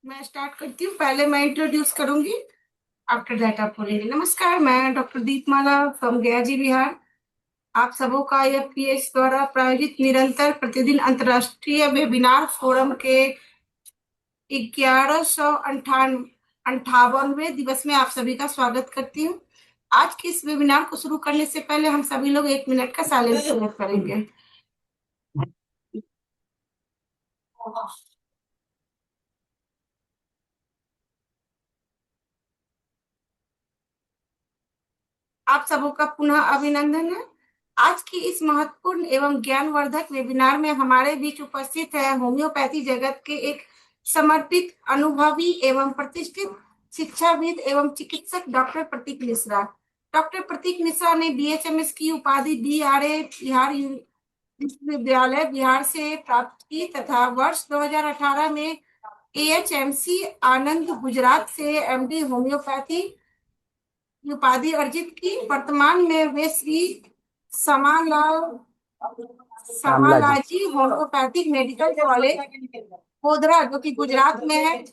मैं स्टार्ट करती हूँ। पहले मैं इंट्रोड्यूस करूंगी, आफ्टर दैट आप बोलेंगे। नमस्कार, मैं डॉक्टर दीपमाला फ्रॉम गया जी, बिहार। आप सबों का IFPH द्वारा प्रायोजित निरंतर प्रतिदिन अंतर्राष्ट्रीय वेबिनार फोरम के 1158वें दिवस में आप सभी का स्वागत करती हूँ। आज के इस वेबिनार को शुरू करने से पहले हम सभी लोग 1 मिनट का साइलेंस करेंगे। आप सबों का पुनः अभिनंदन है। आज की इस महत्वपूर्ण एवं ज्ञानवर्धक वेबिनार में हमारे बीच उपस्थित है होम्योपैथी जगत के एक समर्पित, अनुभवी एवं प्रतिष्ठित शिक्षाविद एवं चिकित्सक डॉक्टर प्रतीक मिश्रा। डॉक्टर प्रतीक मिश्रा ने BHMS की उपाधि BRA बिहार विश्वविद्यालय बिहार से प्राप्त की तथा वर्ष 2018 में AHMC आनंद गुजरात से MD होम्योपैथी उपाधि अर्जित की। वर्तमान में वे श्री समालाल श्यामला जी। समालाजी होम्योपैथिक मेडिकल कॉलेज गोधरा, जो कि गुजरात में है,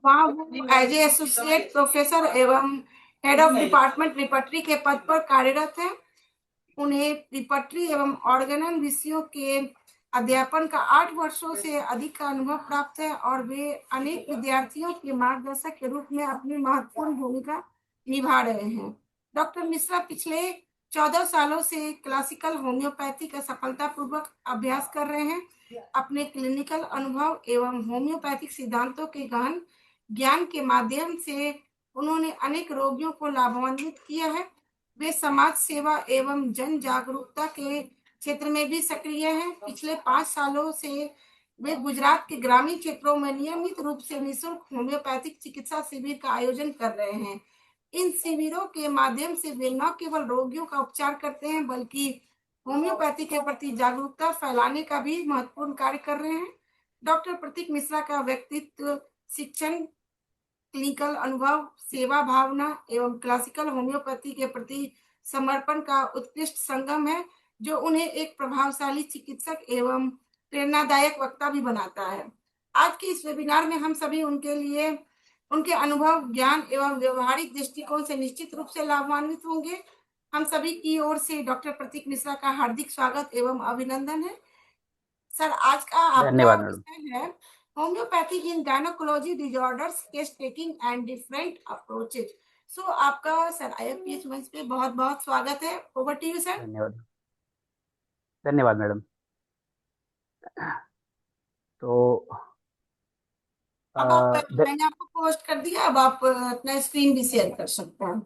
वहाँ वो एज ए एसोसिएट प्रोफेसर एवं हेड ऑफ डिपार्टमेंट रिपर्टरी के पद पर कार्यरत है। उन्हें रिपर्टरी एवं ऑर्गेनल विषयों के अध्यापन का 8 वर्षों से अधिक का अनुभव प्राप्त है और वे अनेक विद्यार्थियों के मार्गदर्शक के रूप में अपनी महत्वपूर्ण भूमिका निभा रहे हैं। डॉक्टर मिश्रा पिछले 14 सालों से क्लासिकल होम्योपैथी का सफलतापूर्वक अभ्यास कर रहे हैं। अपने क्लिनिकल अनुभव एवं होम्योपैथिक सिद्धांतों के गहन ज्ञान के माध्यम से उन्होंने अनेक रोगियों को लाभान्वित किया है। वे समाज सेवा एवं जन जागरूकता के क्षेत्र में भी सक्रिय हैं। पिछले 5 सालों से वे गुजरात के ग्रामीण क्षेत्रों में नियमित रूप से निःशुल्क होम्योपैथिक चिकित्सा शिविर का आयोजन कर रहे हैं। इन शिविरों के माध्यम से वे न केवल रोगियों का उपचार करते हैं, बल्कि होम्योपैथी के प्रति जागरूकता फैलाने का भी महत्वपूर्ण कार्य कर रहे हैं। डॉक्टर प्रतीक मिश्रा का व्यक्तित्व, शिक्षण, क्लिनिकल अनुभव, सेवा भावना एवं क्लासिकल होम्योपैथी के प्रति समर्पण का उत्कृष्ट संगम है, जो उन्हें एक प्रभावशाली चिकित्सक एवं प्रेरणादायक वक्ता भी बनाता है। आज के इस वेबिनार में हम सभी उनके लिए उनके अनुभव, ज्ञान एवं व्यवहारिक दृष्टिकोण से निश्चित रूप से लाभान्वित होंगे। हम सभी की ओर से डॉक्टर प्रतीक मिश्रा का हार्दिक स्वागत एवं अभिनंदन है। सर, आज का आपका धन्यवाद मैडम। विषय है homoeopathy in gynaecology disorders, case taking and different approaches. So आपका सर IFPH मंच पे बहुत बहुत स्वागत है। Over to you sir. धन्यवाद। धन्यवाद मैडम। तो अब आप, अ, ध- मैंने आपको पोस्ट कर दिया, अब आप अपना स्क्रीन भी शेयर कर सकते हैं।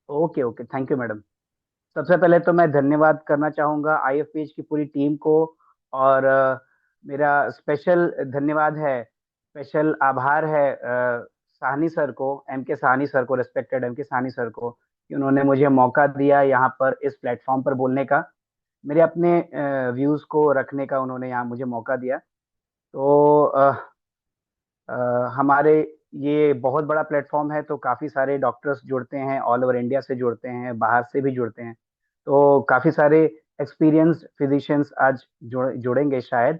Okay okay, thank you madam. सबसे पहले तो मैं धन्यवाद करना चाहूँगा आईएफपीएच की पूरी टीम को। और मेरा स्पेशल धन्यवाद है, स्पेशल आभार है साहनी सर को, MK साहनी सर को, रेस्पेक्टेड MK साहनी सर को, कि उन्होंने मुझे मौका दिया यहाँ पर इस प्लेटफॉर्म पर बोलने का, मेरे अपने व्यूज़ को रखने का उन्होंने यहाँ मुझे मौका दिया। तो अ, हमारे ये बहुत बड़ा प्लेटफॉर्म है, तो काफ़ी सारे डॉक्टर्स जुड़ते हैं, ऑल ओवर इंडिया से जुड़ते हैं, बाहर से भी जुड़ते हैं। तो काफ़ी सारे एक्सपीरियंस्ड फिजिशियंस आज जुड़ेंगे शायद।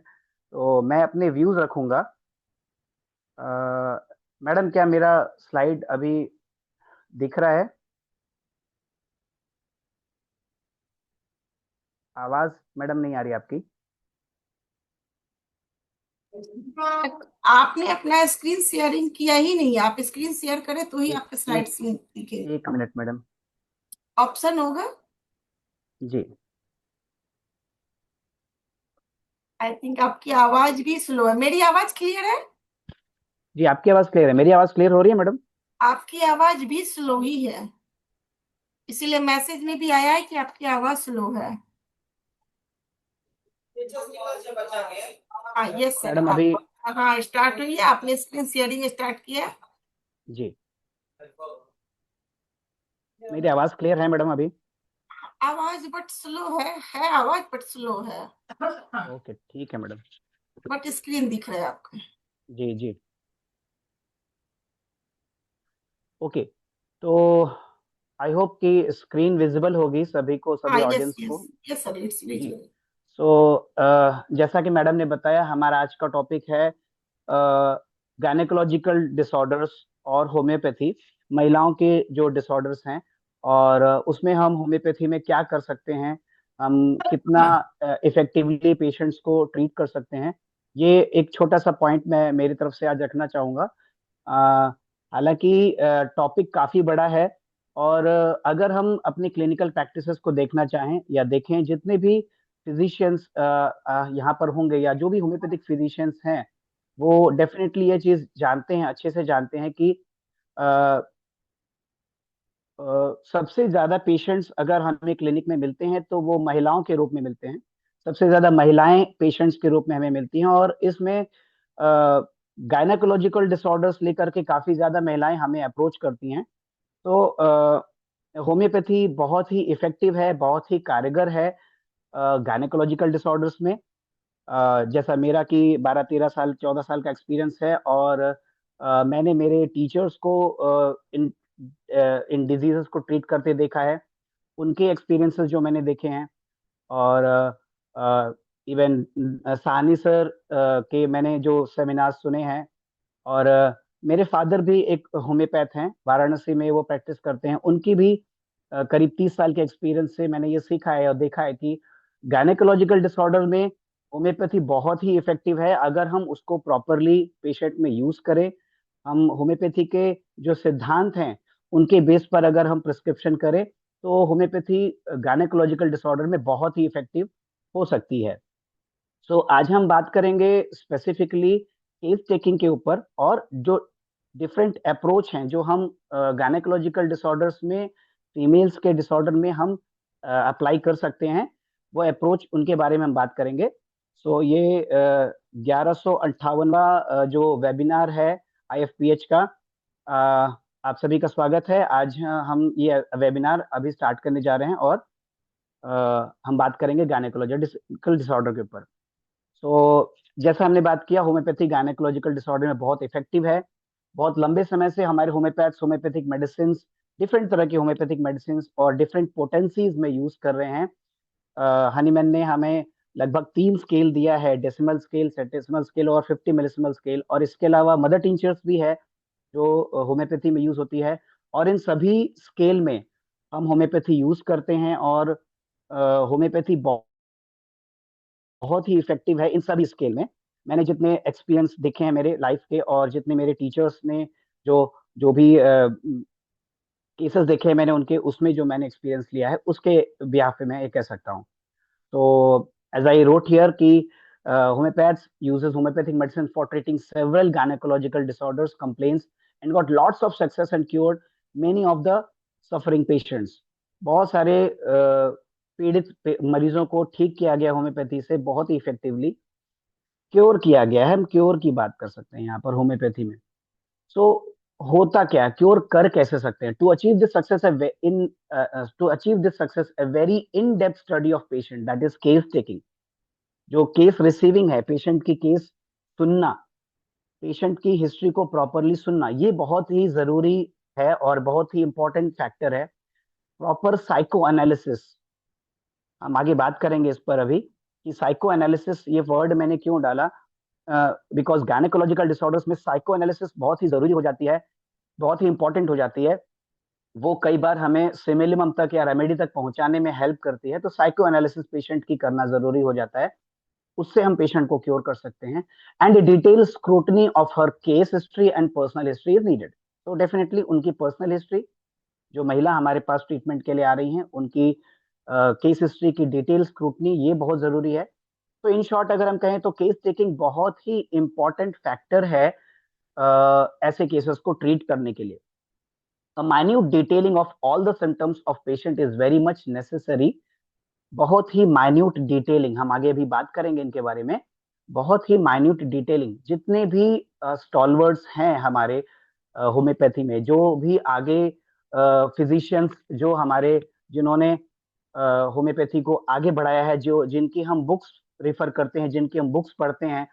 तो मैं अपने व्यूज़ रखूंगा। अ, मैडम, क्या मेरा स्लाइड अभी दिख रहा है? आवाज़ मैडम नहीं आ रही आपकी? आपने अपना स्क्रीन शेयरिंग किया ही नहीं, आप स्क्रीन शेयर करें तो ही एक आपके स्लाइड एक दिखे। एक मिनट मैडम। ऑप्शन होगा। जी। आई थिंक आपकी आवाज भी स्लो है। मेरी आवाज क्लियर है? जी, आपकी आवाज़ क्लियर है। मेरी आवाज़ क्लियर हो रही है मैडम? आपकी आवाज भी स्लो ही है, इसीलिए मैसेज में भी आया है कि आपकी आवाज स्लो है। हाँ, यस सर, मैडम आप, अभी। हाँ स्टार्ट हुई है, आपने स्क्रीन शेयरिंग स्टार्ट किया। जी, मेरी आवाज़ क्लियर है मैडम अभी? आवाज बट स्लो है आवाज बट स्लो है। ओके, ठीक है मैडम। बट स्क्रीन दिख रहा है आपका। जी जी। ओके। तो आई होप कि स्क्रीन विजिबल होगी सभी को, हाँ, सभी यस ऑडियंस यस को। यस सर, इट्स जी। विजुअल। सो जैसा कि मैडम ने बताया, हमारा आज का टॉपिक है गायनेकोलॉजिकल डिसऑर्डर्स और होम्योपैथी, महिलाओं के जो डिसऑर्डर्स हैं, और उसमें हम होम्योपैथी में क्या कर सकते हैं, हम कितना इफेक्टिवली पेशेंट्स को ट्रीट कर सकते हैं, ये एक छोटा सा पॉइंट मैं मेरी तरफ से आज रखना चाहूंगा। अ, हालांकि टॉपिक काफी बड़ा है, और अगर हम अपनी क्लिनिकल प्रैक्टिसेस को देखना चाहें या देखें, जितने भी फिजिशियंस यहाँ पर होंगे या जो भी होम्योपैथिक फिजिशियंस हैं, वो डेफिनेटली ये चीज जानते हैं, अच्छे से जानते हैं कि अ, सबसे ज्यादा पेशेंट्स अगर हमें क्लिनिक में मिलते हैं तो वो महिलाओं के रूप में मिलते हैं। सबसे ज्यादा महिलाएं पेशेंट्स के रूप में हमें मिलती हैं, और इसमें गायनेकोलॉजिकल डिसऑर्डर्स लेकर के काफी ज्यादा महिलाएं हमें अप्रोच करती हैं। तो होम्योपैथी बहुत ही इफेक्टिव है, बहुत ही कारगर है गायनेकोलॉजिकल डिसऑर्डर्स में। जैसा मेरा कि 12-13 साल 14 साल का एक्सपीरियंस है, और मैंने मेरे टीचर्स को इन डिजीजेस को ट्रीट करते देखा है, उनके एक्सपीरियंसेस जो मैंने देखे हैं। और इवन सानी सर के मैंने जो सेमिनार सुने हैं, और मेरे फादर भी एक होम्योपैथ हैं, वाराणसी में वो प्रैक्टिस करते हैं, उनकी भी करीब 30 साल के एक्सपीरियंस से मैंने ये सीखा है और देखा है कि गायनेकोलॉजिकल डिसऑर्डर में होम्योपैथी बहुत ही इफेक्टिव है, अगर हम उसको प्रॉपरली पेशेंट में यूज करें। हम होम्योपैथी के जो सिद्धांत हैं, उनके बेस पर अगर हम प्रिस्क्रिप्शन करें, तो होम्योपैथी गायनेकोलॉजिकल डिसऑर्डर में बहुत ही इफेक्टिव हो सकती है। सो आज हम बात करेंगे स्पेसिफिकली केस टेकिंग के ऊपर, और जो डिफरेंट अप्रोच हैं जो हम गायनेकोलॉजिकल डिसऑर्डर्स में, फीमेल्स के डिसऑर्डर में हम अप्लाई कर सकते हैं, वो अप्रोच उनके बारे में हम बात करेंगे। सो ये 1158वां जो वेबिनार है IFPH का, आप सभी का स्वागत है। आज हम ये वेबिनार अभी स्टार्ट करने जा रहे हैं, और हम बात करेंगे गायनेकोलॉजिकल डिसऑर्डर के ऊपर। तो जैसा हमने बात किया, होम्योपैथी गायनेकोलॉजिकल डिसऑर्डर में बहुत इफेक्टिव है। बहुत लंबे समय से हमारे होम्योपैथ्स होम्योपैथिक मेडिसिन, डिफरेंट तरह की होम्योपैथिक मेडिसिन और डिफरेंट पोटेंसीज में यूज कर रहे हैं। हनीमैन ने हमें लगभग 3 स्केल दिया है, डेसिमल स्केल, सेंटेसिमल स्केल और 50 मिलिसिमल स्केल, और इसके अलावा मदर टिंचर्स भी है जो होम्योपैथी में यूज होती है। और इन सभी स्केल में हम होम्योपैथी यूज करते हैं, और होम्योपैथी बहुत ही इफेक्टिव है इन सभी स्केल में। मैंने जितने एक्सपीरियंस देखे हैं मेरे लाइफ के, और जितने मेरे टीचर्स ने जो जो भी केसेस देखे हैं मैंने उनके, उसमें जो मैंने एक्सपीरियंस लिया है उसके बिहाफ पे मैं ये कह सकता हूँ। तो एज आई रोट हियर कि homeopaths uses homeopathic medicine for treating several gynecological disorders, complaints, and got lots of success and cured many of the suffering patients. बहुत सारे पीड़ित मरीजों को ठीक किया गया होम्योपैथी से, बहुत ही इफेक्टिवली क्योर किया गया है। हम क्योर की बात कर सकते हैं यहाँ पर होम्योपैथी में। सो होता क्या है, क्योर कर कैसे सकते हैं? To achieve this success a very in depth study of patient, that is case taking, जो केस रिसीविंग है, पेशेंट की केस सुनना, पेशेंट की हिस्ट्री को प्रॉपरली सुनना, ये बहुत ही जरूरी है और बहुत ही इंपॉर्टेंट फैक्टर है। प्रॉपर साइको एनालिसिस, हम आगे बात करेंगे इस पर अभी कि साइको एनालिसिस ये वर्ड मैंने क्यों डाला, बिकॉज गायनेकोलॉजिकल डिसऑर्डर्स में साइको एनालिसिस बहुत ही जरूरी हो जाती है, बहुत ही इंपॉर्टेंट हो जाती है। वो कई बार हमें सिमिलिमम तक या रेमेडी तक पहुंचाने में हेल्प करती है। तो साइको एनालिसिस पेशेंट की करना जरूरी हो जाता है, उससे हम पेशेंट को क्योर कर सकते हैं। And detail scrutiny of her case history and personal history is needed. तो डेफिनेटली उनकी पर्सनल हिस्ट्री, जो महिला हमारे पास ट्रीटमेंट के लिए आ रही हैं, उनकी केस हिस्ट्री की डिटेल स्क्रूटनी ये बहुत जरूरी है। तो इन शॉर्ट अगर हम कहें तो केस टेकिंग बहुत ही इंपॉर्टेंट फैक्टर है ऐसे केसेस को ट्रीट करने के लिए। A minute detailing of all the symptoms of patient is very much necessary. बहुत ही माइन्यूट डिटेलिंग, हम आगे भी बात करेंगे इनके बारे में। बहुत ही माइन्यूट डिटेलिंग, जितने भी स्टॉलवर्ड्स हैं हमारे होम्योपैथी में, जो भी आगे फिजिशियंस जो हमारे, जिन्होंने होम्योपैथी को आगे बढ़ाया है, जो जिनकी हम बुक्स रेफर करते हैं, जिनकी हम बुक्स पढ़ते हैं,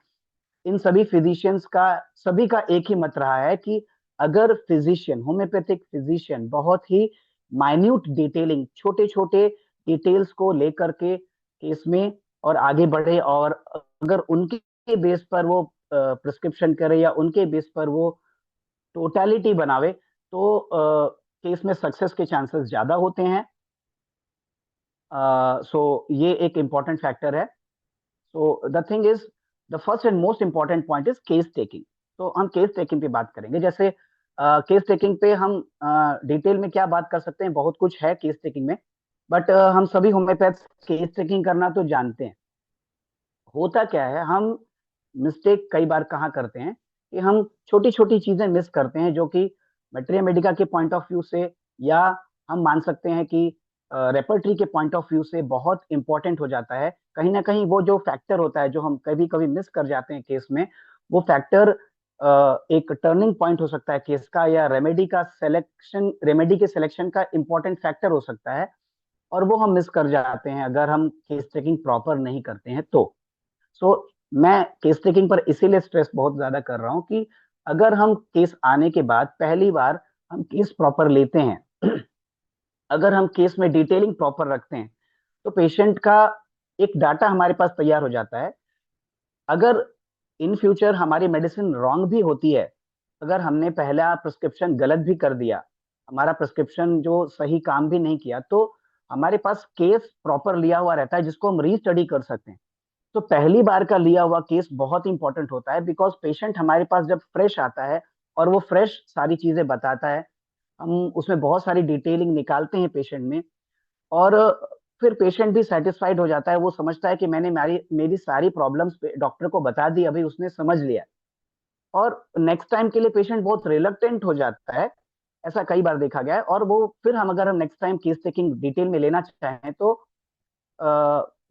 इन सभी फिजिशियंस का, सभी का एक ही मत रहा है कि अगर फिजिशियन, होम्योपैथिक फिजिशियन बहुत ही माइन्यूट डिटेलिंग, छोटे छोटे डिटेल्स को लेकर के केस में और आगे बढ़े, और अगर उनके बेस पर वो प्रिस्क्रिप्शन करे या उनके बेस पर वो टोटलिटी बनावे, तो केस में सक्सेस के चांसेस ज्यादा होते हैं। सो ये एक इम्पॉर्टेंट फैक्टर है। So the thing is, the first and most important point is case taking. तो हम केस टेकिंग पे बात करेंगे। जैसे केस टेकिंग पे हम डिटेल में क्या बात कर सकते हैं, बहुत कुछ है केस टेकिंग में, बट हम सभी होम्योपैथ केस टेकिंग करना तो जानते हैं। होता क्या है, हम मिस्टेक कई बार कहाँ करते हैं कि हम छोटी छोटी चीजें मिस करते हैं, जो कि मटेरिया मेडिका के पॉइंट ऑफ व्यू से, या हम मान सकते हैं कि रेपर्टरी के पॉइंट ऑफ व्यू से बहुत इंपॉर्टेंट हो जाता है। कहीं ना कहीं वो जो फैक्टर होता है जो हम कभी कभी मिस कर जाते हैं केस में, वो फैक्टर एक टर्निंग पॉइंट हो सकता है केस का, या रेमेडी के सिलेक्शन का इंपॉर्टेंट फैक्टर हो सकता है, और वो हम मिस कर जाते हैं अगर हम केस टेकिंग प्रॉपर नहीं करते हैं तो। सो मैं केस टेकिंग पर इसीलिए स्ट्रेस बहुत ज्यादा कर रहा हूँ कि अगर हम केस आने के बाद पहली बार हम केस प्रॉपर लेते हैं, अगर हम केस में डिटेलिंग प्रॉपर रखते हैं, तो पेशेंट का एक डाटा हमारे पास तैयार हो जाता है। अगर इन फ्यूचर हमारी मेडिसिन रॉन्ग भी होती है, अगर हमने पहला प्रिस्क्रिप्शन गलत भी कर दिया, हमारा प्रिस्क्रिप्शन जो सही काम भी नहीं किया, तो हमारे पास केस प्रॉपर लिया हुआ रहता है जिसको हम रीस्टडी कर सकते हैं। तो पहली बार का लिया हुआ केस बहुत इंपॉर्टेंट होता है, बिकॉज पेशेंट हमारे पास जब फ्रेश आता है और वो फ्रेश सारी चीजें बताता है, हम उसमें बहुत सारी डिटेलिंग निकालते हैं पेशेंट में, और फिर पेशेंट भी सेटिस्फाइड हो जाता है। वो समझता है कि मैंने मेरी मेरी सारी प्रॉब्लम्स डॉक्टर को बता दी, अभी उसने समझ लिया, और नेक्स्ट टाइम के लिए पेशेंट बहुत रिलक्टेंट हो जाता है। ऐसा कई बार देखा गया है। और वो फिर हम अगर हम next time case taking detail में लेना चाहें, तो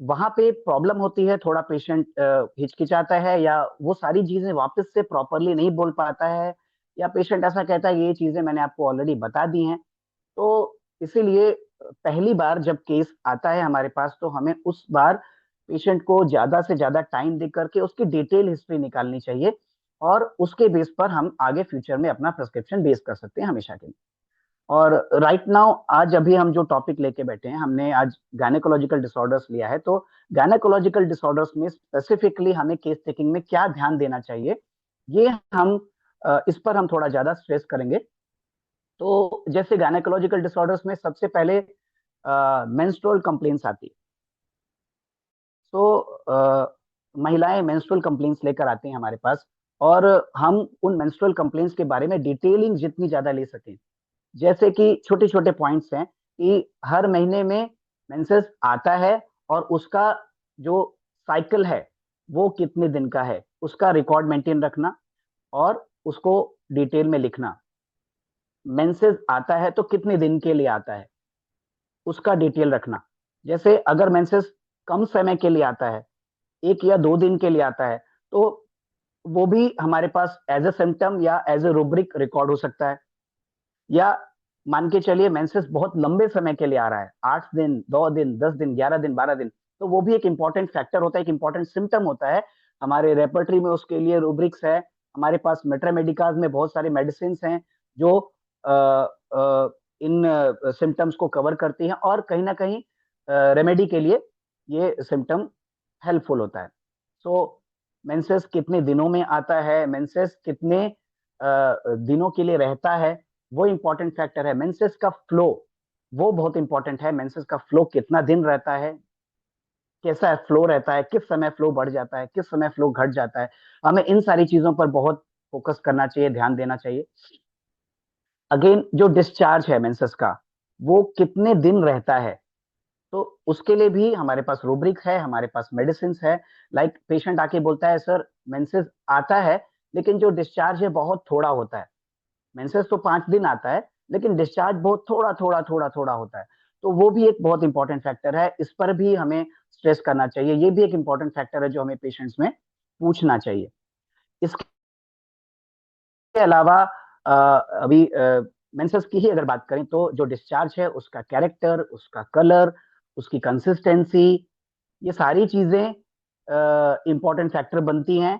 वहां पे प्रॉब्लम होती है, थोड़ा पेशेंट हिचकिचाता है, या वो सारी चीजें वापस से प्रॉपरली नहीं बोल पाता है, या पेशेंट ऐसा कहता है ये चीजें मैंने आपको ऑलरेडी बता दी हैं। तो इसीलिए पहली बार जब केस आता है हमारे पास, तो हमें उस बार पेशेंट को ज्यादा से ज्यादा टाइम दे करके उसकी डिटेल हिस्ट्री निकालनी चाहिए, और उसके बेस पर हम आगे फ्यूचर में अपना प्रिस्क्रिप्शन बेस कर सकते हैं हमेशा के लिए। और राइट नाउ आज अभी हम जो टॉपिक लेके बैठे हैं, हमने आज गायनेकोलॉजिकल डिसऑर्डर्स लिया है। तो गायनेकोलॉजिकल डिसऑर्डर्स में स्पेसिफिकली हमें केस टेकिंग में क्या ध्यान देना चाहिए, ये हम इस पर हम थोड़ा ज्यादा स्ट्रेस करेंगे। तो जैसे गायनेकोलॉजिकल डिसऑर्डर्स में सबसे पहले मेंस्ट्रुअल कंप्लेंट्स आती है। तो महिलाएं मेंस्ट्रुअल कंप्लेंट्स लेकर आती हैं हमारे पास, और हम उन मेंस्ट्रुअल कंप्लेंट्स के बारे में डिटेलिंग जितनी ज्यादा ले सकें। जैसे कि छोटे छोटे पॉइंट्स हैं कि हर महीने में मेंसेस आता है, और उसका जो साइकिल है वो कितने दिन का है, उसका रिकॉर्ड मेंटेन रखना, और उसको डिटेल में लिखना। मेंसेस आता है तो कितने दिन के लिए आता है, उसका डिटेल रखना। जैसे अगर मेंसेस कम समय के लिए आता है, 1 या 2 दिन के लिए आता है, तो वो भी हमारे पास एज ए सिम्टम या एज ए रूब्रिक रिकॉर्ड हो सकता है। या मान के चलिए मेंसेस बहुत लंबे समय के लिए आ रहा है, 8 दिन, 2 दिन, 10 दिन, 11 दिन, 12 दिन, तो वो भी एक इंपॉर्टेंट फैक्टर होता है, एक इंपॉर्टेंट सिम्टम होता है। हमारे रेपर्टरी में उसके लिए रूब्रिक्स है। हमारे पास मेट्रामेडिकाज में बहुत सारी मेडिसिन हैं जो अ, इन सिम्टम्स को कवर करती हैं, और कहीं ना कहीं रेमेडी के लिए ये सिम्टम हेल्पफुल होता है। सो मेंसेस कितने दिनों में आता है, मेंसेस कितने दिनों के लिए रहता है, वो इंपॉर्टेंट फैक्टर है। मेंसेस का फ्लो वो बहुत इंपॉर्टेंट है। मेंसेस का फ्लो कितना दिन रहता है, कैसा फ्लो रहता है, किस समय फ्लो बढ़ जाता है, किस समय फ्लो घट जाता है, हमें इन सारी चीजों पर बहुत फोकस करना चाहिए, ध्यान देना चाहिए। अगेन जो डिस्चार्ज है मेंसेस का, वो कितने दिन रहता है, तो उसके लिए भी हमारे पास रूब्रिक है, हमारे पास मेडिसिन है। लाइक पेशेंट आके बोलता है सर मेंसेस आता है, लेकिन जो डिस्चार्ज है बहुत थोड़ा होता है। मेंसेस तो 5 दिन आता है, लेकिन डिस्चार्ज बहुत थोड़ा थोड़ा थोड़ा थोड़ा होता है। तो वो भी एक बहुत इंपॉर्टेंट फैक्टर है, इस पर भी हमें स्ट्रेस करना चाहिए। ये भी एक इंपॉर्टेंट फैक्टर है जो हमें पेशेंट्स में पूछना चाहिए। इसके अलावा अभी मेंसेस की ही अगर बात करें, तो जो डिस्चार्ज है उसका कैरेक्टर, उसका कलर, उसकी कंसिस्टेंसी, ये सारी चीजें इंपॉर्टेंट फैक्टर बनती हैं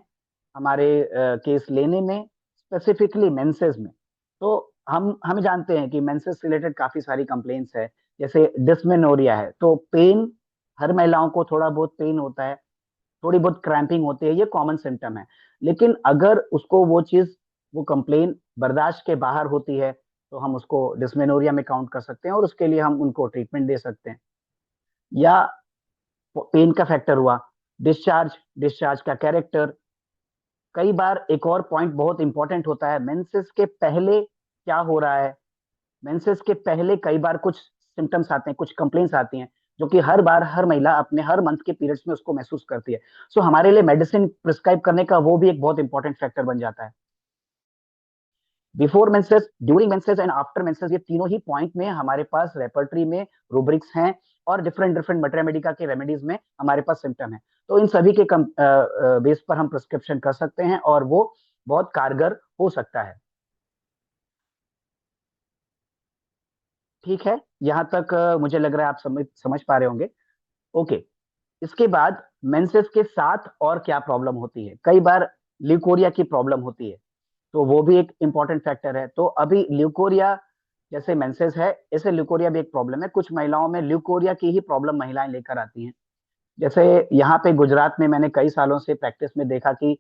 हमारे केस लेने में, स्पेसिफिकली मेंसेस में। तो हम जानते हैं कि मेंसेस से रिलेटेड काफी सारी कंप्लेंट्स है। जैसे डिस्मेनोरिया है, तो पेन, हर महिलाओं को थोड़ा बहुत पेन होता है। थोड़ी बहुत क्रैम्पिंग होती है, ये कॉमन सिम्टम है। लेकिन अगर उसको वो चीज, वो कंप्लेन बर्दाश्त के बाहर होती है, तो हम उसको डिस्मेनोरिया में काउंट कर सकते हैं और उसके लिए हम उनको ट्रीटमेंट दे सकते हैं। या पेन का फैक्टर हुआ, डिस्चार्ज, डिस्चार्ज का कैरेक्टर। कई बार एक और पॉइंट बहुत इंपॉर्टेंट होता है, मेंसेस के पहले क्या हो रहा है। मेंसेस के पहले कई बार कुछ सिम्टम्स आते हैं, कुछ कंप्लेंट्स आती हैं, जो कि हर बार हर महिला अपने हर मंथ के पीरियड्स में उसको महसूस करती है। सो हमारे लिए मेडिसिन प्रिस्क्राइब करने का वो भी एक बहुत इंपॉर्टेंट फैक्टर बन जाता है। Before menses, during menses and after menses, ये तीनों ही पॉइंट में हमारे पास रेपर्टरी में रूब्रिक्स हैं और डिफरेंट डिफरेंट मटेरिया मेडिका के रेमेडीज में हमारे पास सिम्टम है। तो इन सभी के बेस पर हम प्रिस्क्रिप्शन कर सकते हैं और वो बहुत कारगर हो सकता है। ठीक है, यहाँ तक मुझे लग रहा है आप समझ पा रहे होंगे। ओके, इसके बाद मेंसेस के साथ और क्या प्रॉब्लम होती है। कई बार ल्यूकोरिया की प्रॉब्लम होती है, तो वो भी एक इंपॉर्टेंट फैक्टर है। तो अभी ल्यूकोरिया जैसे मेंसेस है, ऐसे ल्यूकोरिया भी एक प्रॉब्लम है। कुछ महिलाओं में ल्यूकोरिया की ही प्रॉब्लम महिलाएं लेकर आती हैं। जैसे यहाँ पे गुजरात में मैंने कई सालों से प्रैक्टिस में देखा कि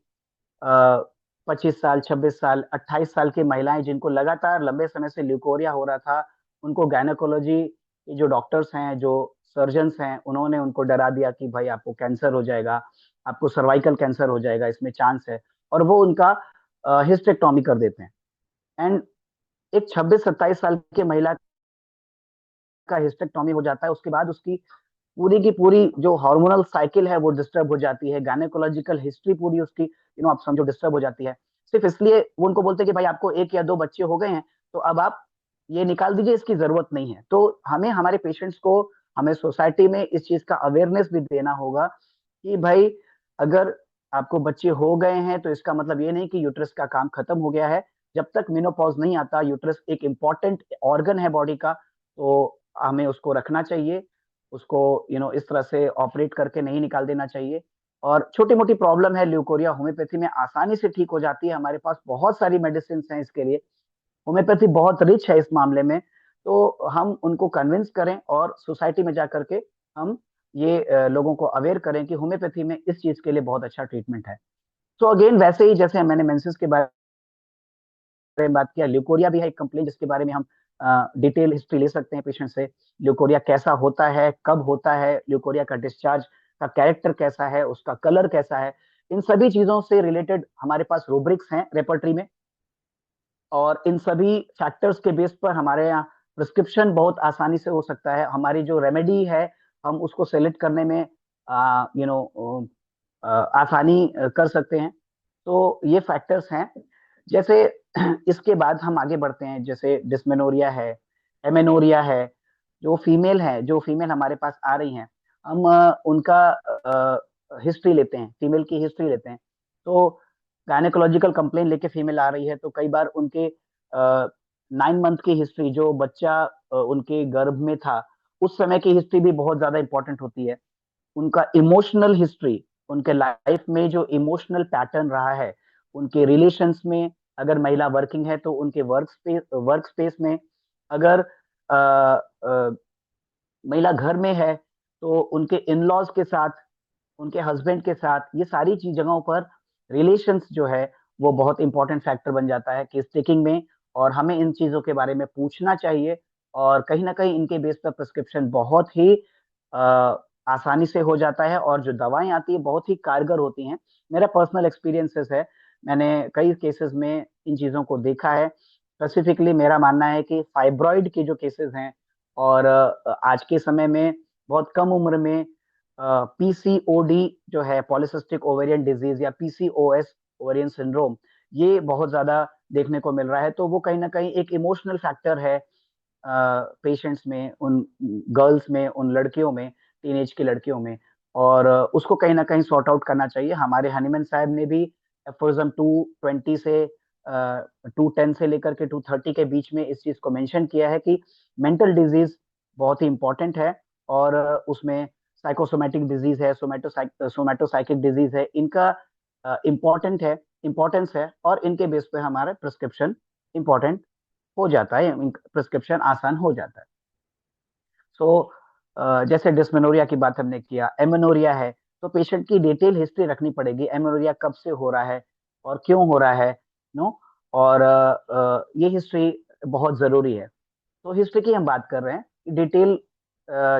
25 साल, 26 साल, 28 साल की महिलाएं जिनको लगातार लंबे समय से ल्यूकोरिया हो रहा था, उनको गायनेकोलॉजी के जो डॉक्टर्स हैं, जो सर्जन्स हैं, उन्होंने उनको डरा दिया कि भाई आपको कैंसर हो जाएगा, आपको सर्वाइकल कैंसर हो जाएगा, इसमें चांस है। और वो उनका हिस्टेक्टॉमी कर देते हैं। एंड एक 26-27 साल की महिला का हिस्टेक्टॉमी हो जाता है, उसके बाद उसकी पूरी की पूरी जो हार्मोनल साइकिल है वो डिस्टर्ब हो जाती है, गायनेकोलॉजिकल हिस्ट्री पूरी उसकी आप समझो डिस्टर्ब हो जाती है। सिर्फ इसलिए वो उनको बोलते हैं कि भाई आपको 1 या 2 बच्चे हो गए हैं, तो अब आप ये निकाल दीजिए, इसकी जरूरत नहीं है। तो हमें हमारे पेशेंट्स को, हमें सोसाइटी में इस चीज का अवेयरनेस भी देना होगा कि भाई अगर आपको बच्चे हो गए हैं तो इसका मतलब ये नहीं कि यूट्रस का काम खत्म हो गया है। जब तक मेनोपॉज नहीं आता, यूट्रस एक इंपॉर्टेंट ऑर्गन है बॉडी का, तो हमें उसको रखना चाहिए, उसको इस तरह से ऑपरेट करके नहीं निकाल देना चाहिए। और छोटी मोटी प्रॉब्लम है ल्यूकोरिया, होम्योपैथी में आसानी से ठीक हो जाती है। हमारे पास बहुत सारी मेडिसिन हैं इसके लिए, होम्योपैथी बहुत रिच है इस मामले में। तो हम उनको कन्विंस करें और सोसाइटी में जा करके हम ये लोगों को अवेयर करें कि होम्योपैथी में इस चीज के लिए बहुत अच्छा ट्रीटमेंट है। तो अगेन वैसे ही जैसे मैंने मेंसेस के बारे में बात किया, ल्यूकोरिया भी है एक कंप्लेंट जिसके बारे में हम डिटेल हिस्ट्री ले सकते हैं पेशेंट से। ल्यूकोरिया कैसा होता है, कब होता है, ल्यूकोरिया का डिस्चार्ज का कैरेक्टर कैसा है, उसका कलर कैसा है, इन सभी चीजों से रिलेटेड हमारे पास रूब्रिक्स हैं रेपर्टरी में। और इन सभी फैक्टर्स के बेस पर हमारे यहाँ प्रिस्क्रिप्शन बहुत आसानी से हो सकता है। हमारी जो रेमेडी है, हम उसको सेलेक्ट करने में आसानी कर सकते हैं। तो ये फैक्टर्स हैं। जैसे इसके बाद हम आगे बढ़ते हैं, जैसे डिस्मेनोरिया है, एमेनोरिया है। जो फीमेल हमारे पास आ रही हैं, हम उनका हिस्ट्री लेते हैं, फीमेल की हिस्ट्री लेते हैं। तो गायनेकोलॉजिकल कंप्लेन लेके फीमेल आ रही है, तो कई बार उनके 9 मंथ की हिस्ट्री, जो बच्चा उनके गर्भ में था उस समय की हिस्ट्री भी बहुत ज्यादा इंपॉर्टेंट होती है। उनका इमोशनल हिस्ट्री, उनके लाइफ में जो इमोशनल पैटर्न रहा है, उनके रिलेशंस में, अगर महिला वर्किंग है तो उनके वर्क स्पेस में, अगर अ, अ, महिला घर में है तो उनके इन लॉज के साथ, उनके हस्बैंड के साथ, ये सारी चीज जगहों पर रिलेशंस जो है वो बहुत इंपॉर्टेंट फैक्टर बन जाता है केस टेकिंग में। और हमें इन चीजों के बारे में पूछना चाहिए, और कहीं ना कहीं इनके बेस पर प्रिस्क्रिप्शन बहुत ही आसानी से हो जाता है, और जो दवाएं आती है बहुत ही कारगर होती हैं। मेरा पर्सनल एक्सपीरियंसेस है, मैंने कई केसेस में इन चीजों को देखा है। स्पेसिफिकली मेरा मानना है कि फाइब्रॉइड के जो केसेस हैं, और आज के समय में बहुत कम उम्र में पीसीओडी जो है, पॉलिसिस्टिक ओवेरियन डिजीज, या पीसीओएस, ओवेरियन सिंड्रोम, ये बहुत ज्यादा देखने को मिल रहा है। तो वो कहीं ना कहीं एक इमोशनल फैक्टर है पेशेंट्स में, उन गर्ल्स में, उन लड़कियों में, टीनेज की लड़कियों में। और उसको कहीं ना कहीं सॉर्ट आउट करना चाहिए। हमारे हनीमैन साहब ने भी एफोरिज्म 220 से 210 से लेकर के 230 के बीच में इस चीज को मेंशन किया है कि मेंटल डिजीज बहुत ही इंपॉर्टेंट है। और उसमें साइकोसोमैटिक डिजीज है, सोमैटोसाइकिक डिजीज है, इनका इम्पोर्टेंट है, इम्पोर्टेंस है, और इनके बेस पे हमारा प्रिस्क्रिप्शन इम्पोर्टेंट हो जाता है, प्रिस्क्रिप्शन आसान हो जाता है। सो जैसे डिस्मेनोरिया की बात हमने किया, एमेनोरिया है। तो पेशेंट की डिटेल हिस्ट्री रखनी पड़ेगी, एमेनोरिया कब से हो रहा है और क्यों हो रहा है, नो। और ये हिस्ट्री बहुत जरूरी है। तो हिस्ट्री की हम बात कर रहे हैं, डिटेल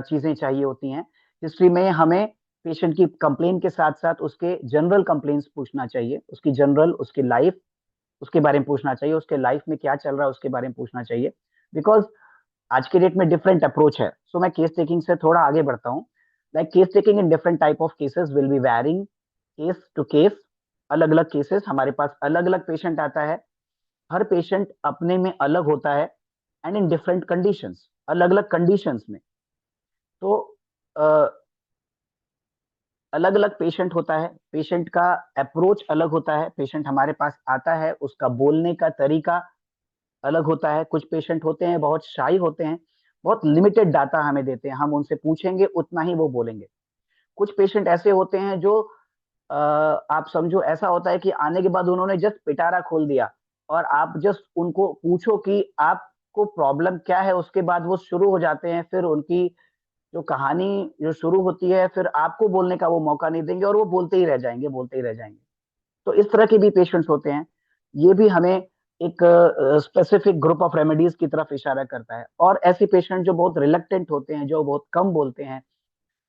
चीजें चाहिए होती हैं हिस्ट्री में। हमें पेशेंट की कंप्लेन के साथ साथ उसके जनरल कंप्लेन्स पूछना चाहिए, उसकी जनरल, उसकी लाइफ, उसके बारे में पूछना चाहिए, उसके लाइफ में क्या चल रहा है उसके बारे में पूछना चाहिए। बिकॉज आज के डेट में डिफरेंट अप्रोच है। सो मैं केस टेकिंग से थोड़ा आगे बढ़ता हूँ। Like case taking in different type of cases will be varying case to case. अलग अलग केसेस, हमारे पास अलग अलग पेशेंट आता है, हर पेशेंट अपने में अलग होता है, एंड इन डिफरेंट कंडीशंस, अलग अलग कंडीशंस में। तो अलग अलग पेशेंट होता है, पेशेंट का अप्रोच अलग होता है। पेशेंट हमारे पास आता है, उसका बोलने का तरीका अलग होता है। कुछ पेशेंट होते हैं बहुत शाई होते हैं, बहुत लिमिटेड डाटा हमें देते हैं, हम उनसे पूछेंगे उतना ही वो बोलेंगे। कुछ पेशेंट ऐसे होते हैं जो आप समझो ऐसा होता है कि आने के बाद उन्होंने जस्ट पिटारा खोल दिया, और आप जस्ट उनको पूछो कि आपको प्रॉब्लम क्या है, उसके बाद वो शुरू हो जाते हैं। फिर उनकी जो कहानी जो शुरू होती है, फिर आपको बोलने का वो मौका नहीं देंगे, और वो बोलते ही रह जाएंगे, बोलते ही रह जाएंगे। तो इस तरह के भी पेशेंट्स होते हैं। ये भी हमें एक स्पेसिफिक ग्रुप ऑफ रेमेडीज की तरफ इशारा करता है। और ऐसे पेशेंट जो बहुत रिलक्टेंट होते हैं, जो बहुत कम बोलते हैं,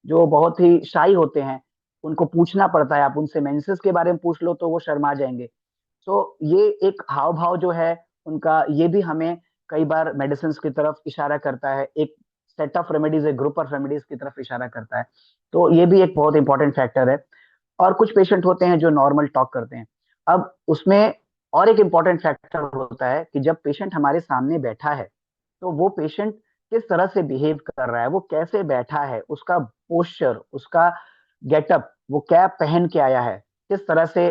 जो बहुत ही शाई होते हैं, उनको पूछना पड़ता है। आप उनसे मेंसेस के बारे में पूछ लो तो वो शर्मा जाएंगे। तो ये एक हाव भाव जो है उनका, ये भी हमें कई बार मेडिसिन की तरफ इशारा करता है, एक सेट ऑफ रेमेडीज, एक ग्रुप ऑफ रेमेडीज की तरफ इशारा करता है। तो ये भी एक बहुत इंपॉर्टेंट फैक्टर है। और कुछ पेशेंट होते हैं जो नॉर्मल टॉक करते हैं। अब उसमें और एक इंपॉर्टेंट फैक्टर होता है कि जब पेशेंट हमारे सामने बैठा है, तो वो पेशेंट किस तरह से बिहेव कर रहा है, वो कैसे बैठा है, उसका पोस्चर, उसका गेटअप, वो क्या पहन के आया है, किस तरह से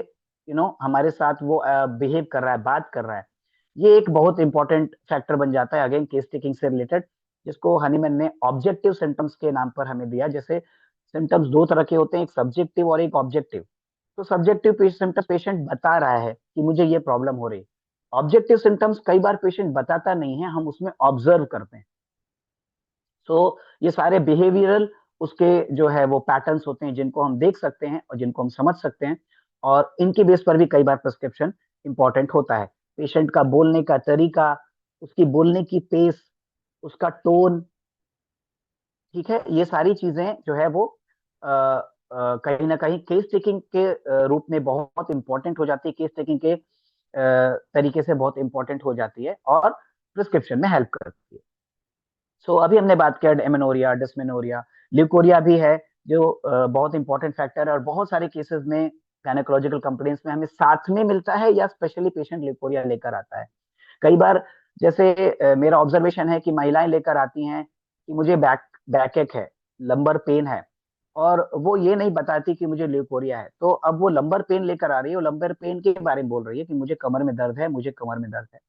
हमारे साथ वो बिहेव कर रहा है, बात कर रहा है। ये एक बहुत इंपॉर्टेंट फैक्टर बन जाता है, अगेन केस टेकिंग से रिलेटेड, जिसको हनीमैन ने ऑब्जेक्टिव सिम्टम्स के नाम पर हमें दिया। जैसे सिम्टम्स दो तरह के होते हैं, एक सब्जेक्टिव और एक ऑब्जेक्टिव। तो सब्जेक्टिव सिम्टम्स पेशेंट बता रहा है कि मुझे ये प्रॉब्लम हो रही है। ऑब्जेक्टिव सिम्टम्स कई बार पेशेंट बताता नहीं है, हम उसमें ऑब्जर्व करते हैं। तो ये सारे बिहेवियरल उसके जो है वो पैटर्न्स होते हैं, जिनको हम देख सकते हैं और जिनको हम समझ सकते हैं। और इनके बेस पर भी कई बार प्रिस्क्रिप्शन इंपॉर्टेंट होता है। पेशेंट का बोलने का तरीका, उसकी बोलने की पेस, उसका टोन, ठीक है, ये सारी चीजें जो है वो कहीं ना कहीं केस टेकिंग के रूप में बहुत इंपॉर्टेंट हो जाती है, केस टेकिंग के तरीके से बहुत इंपॉर्टेंट हो जाती है, और प्रिस्क्रिप्शन में हेल्प करती है। सो अभी हमने बात किया एमेनोरिया, डिस्मेनोरिया, ल्यूकोरिया भी है, जो बहुत इंपॉर्टेंट फैक्टर है। और बहुत सारे केसेस में गायनेकोलॉजिकल कंप्लेंट्स में हमें साथ में मिलता है, या स्पेशली पेशेंट ल्यूकोरिया लेकर आता है। कई बार जैसे मेरा ऑब्जर्वेशन है कि महिलाएं लेकर आती हैं कि मुझे बैकएक है, लंबर पेन है, और वो ये नहीं बताती कि मुझे ल्यूकोरिया है। तो अब वो लंबर पेन लेकर आ रही है, वो लंबर पेन के बारे में बोल रही है कि मुझे कमर में दर्द है, मुझे कमर में दर्द है।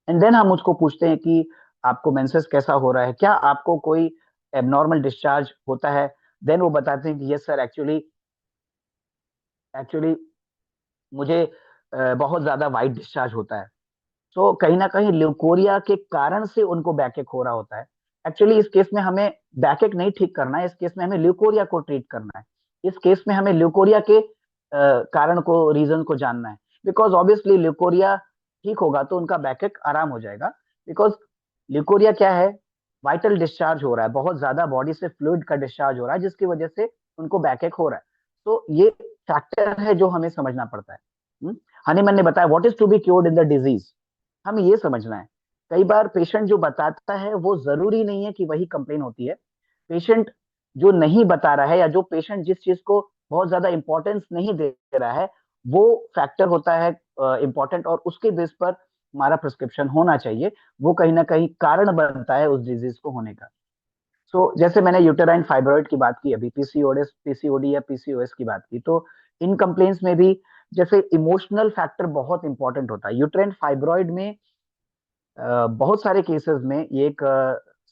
एंड देन हम उसको पूछते हैं कि आपको मेंसेस कैसा हो रहा है, क्या आपको कोई एबनॉर्मल डिस्चार्ज होता है। देन वो बताते हैं कि यस सर, एक्चुअली एक्चुअली मुझे बहुत ज्यादा वाइट डिस्चार्ज होता है। तो कहीं ना कहीं ल्यूकोरिया के कारण से उनको बैकएक हो रहा होता है। एक्चुअली इस केस में हमें बैकएक नहीं ठीक करना है, इस केस में हमें ल्यूकोरिया को ट्रीट करना है। इस केस में हमें ल्यूकोरिया के कारण को, रीजन को जानना है। बिकॉज ऑब्वियसली ल्यूकोरिया ठीक होगा तो उनका बैकएक आराम हो जाएगा। बिकॉज ल्यूकोरिया क्या है, वाइटल डिस्चार्ज हो रहा है, बहुत ज्यादा बॉडी से फ्लूइड का डिस्चार्ज हो रहा है, जिसकी वजह से उनको बैकएक हो रहा है। तो ये फैक्टर है जो हमें समझना पड़ता है। हनीमैन ने बताया what is to be cured in the disease, हमें ये समझना है। कई बार पेशेंट जो बताता है वो जरूरी नहीं है कि वही कंप्लेन होती है। पेशेंट जो नहीं बता रहा है, या जो पेशेंट जिस चीज को बहुत ज्यादा इंपॉर्टेंस नहीं दे रहा है, वो फैक्टर होता है इंपॉर्टेंट, और उसके बेस पर हमारा प्रिस्क्रिप्शन होना चाहिए। वो कहीं ना कहीं कारण बनता है उस डिजीज को होने का। सो जैसे मैंने यूटेराइन फाइब्रॉइड की बात की, अभी पीसीओएस, पीसीओडी या पीसीओएस की बात की, तो इन कंप्लेन्स में भी जैसे इमोशनल फैक्टर बहुत इंपॉर्टेंट होता है। यूटेराइन फाइब्रॉइड में बहुत सारे केसेस में ये एक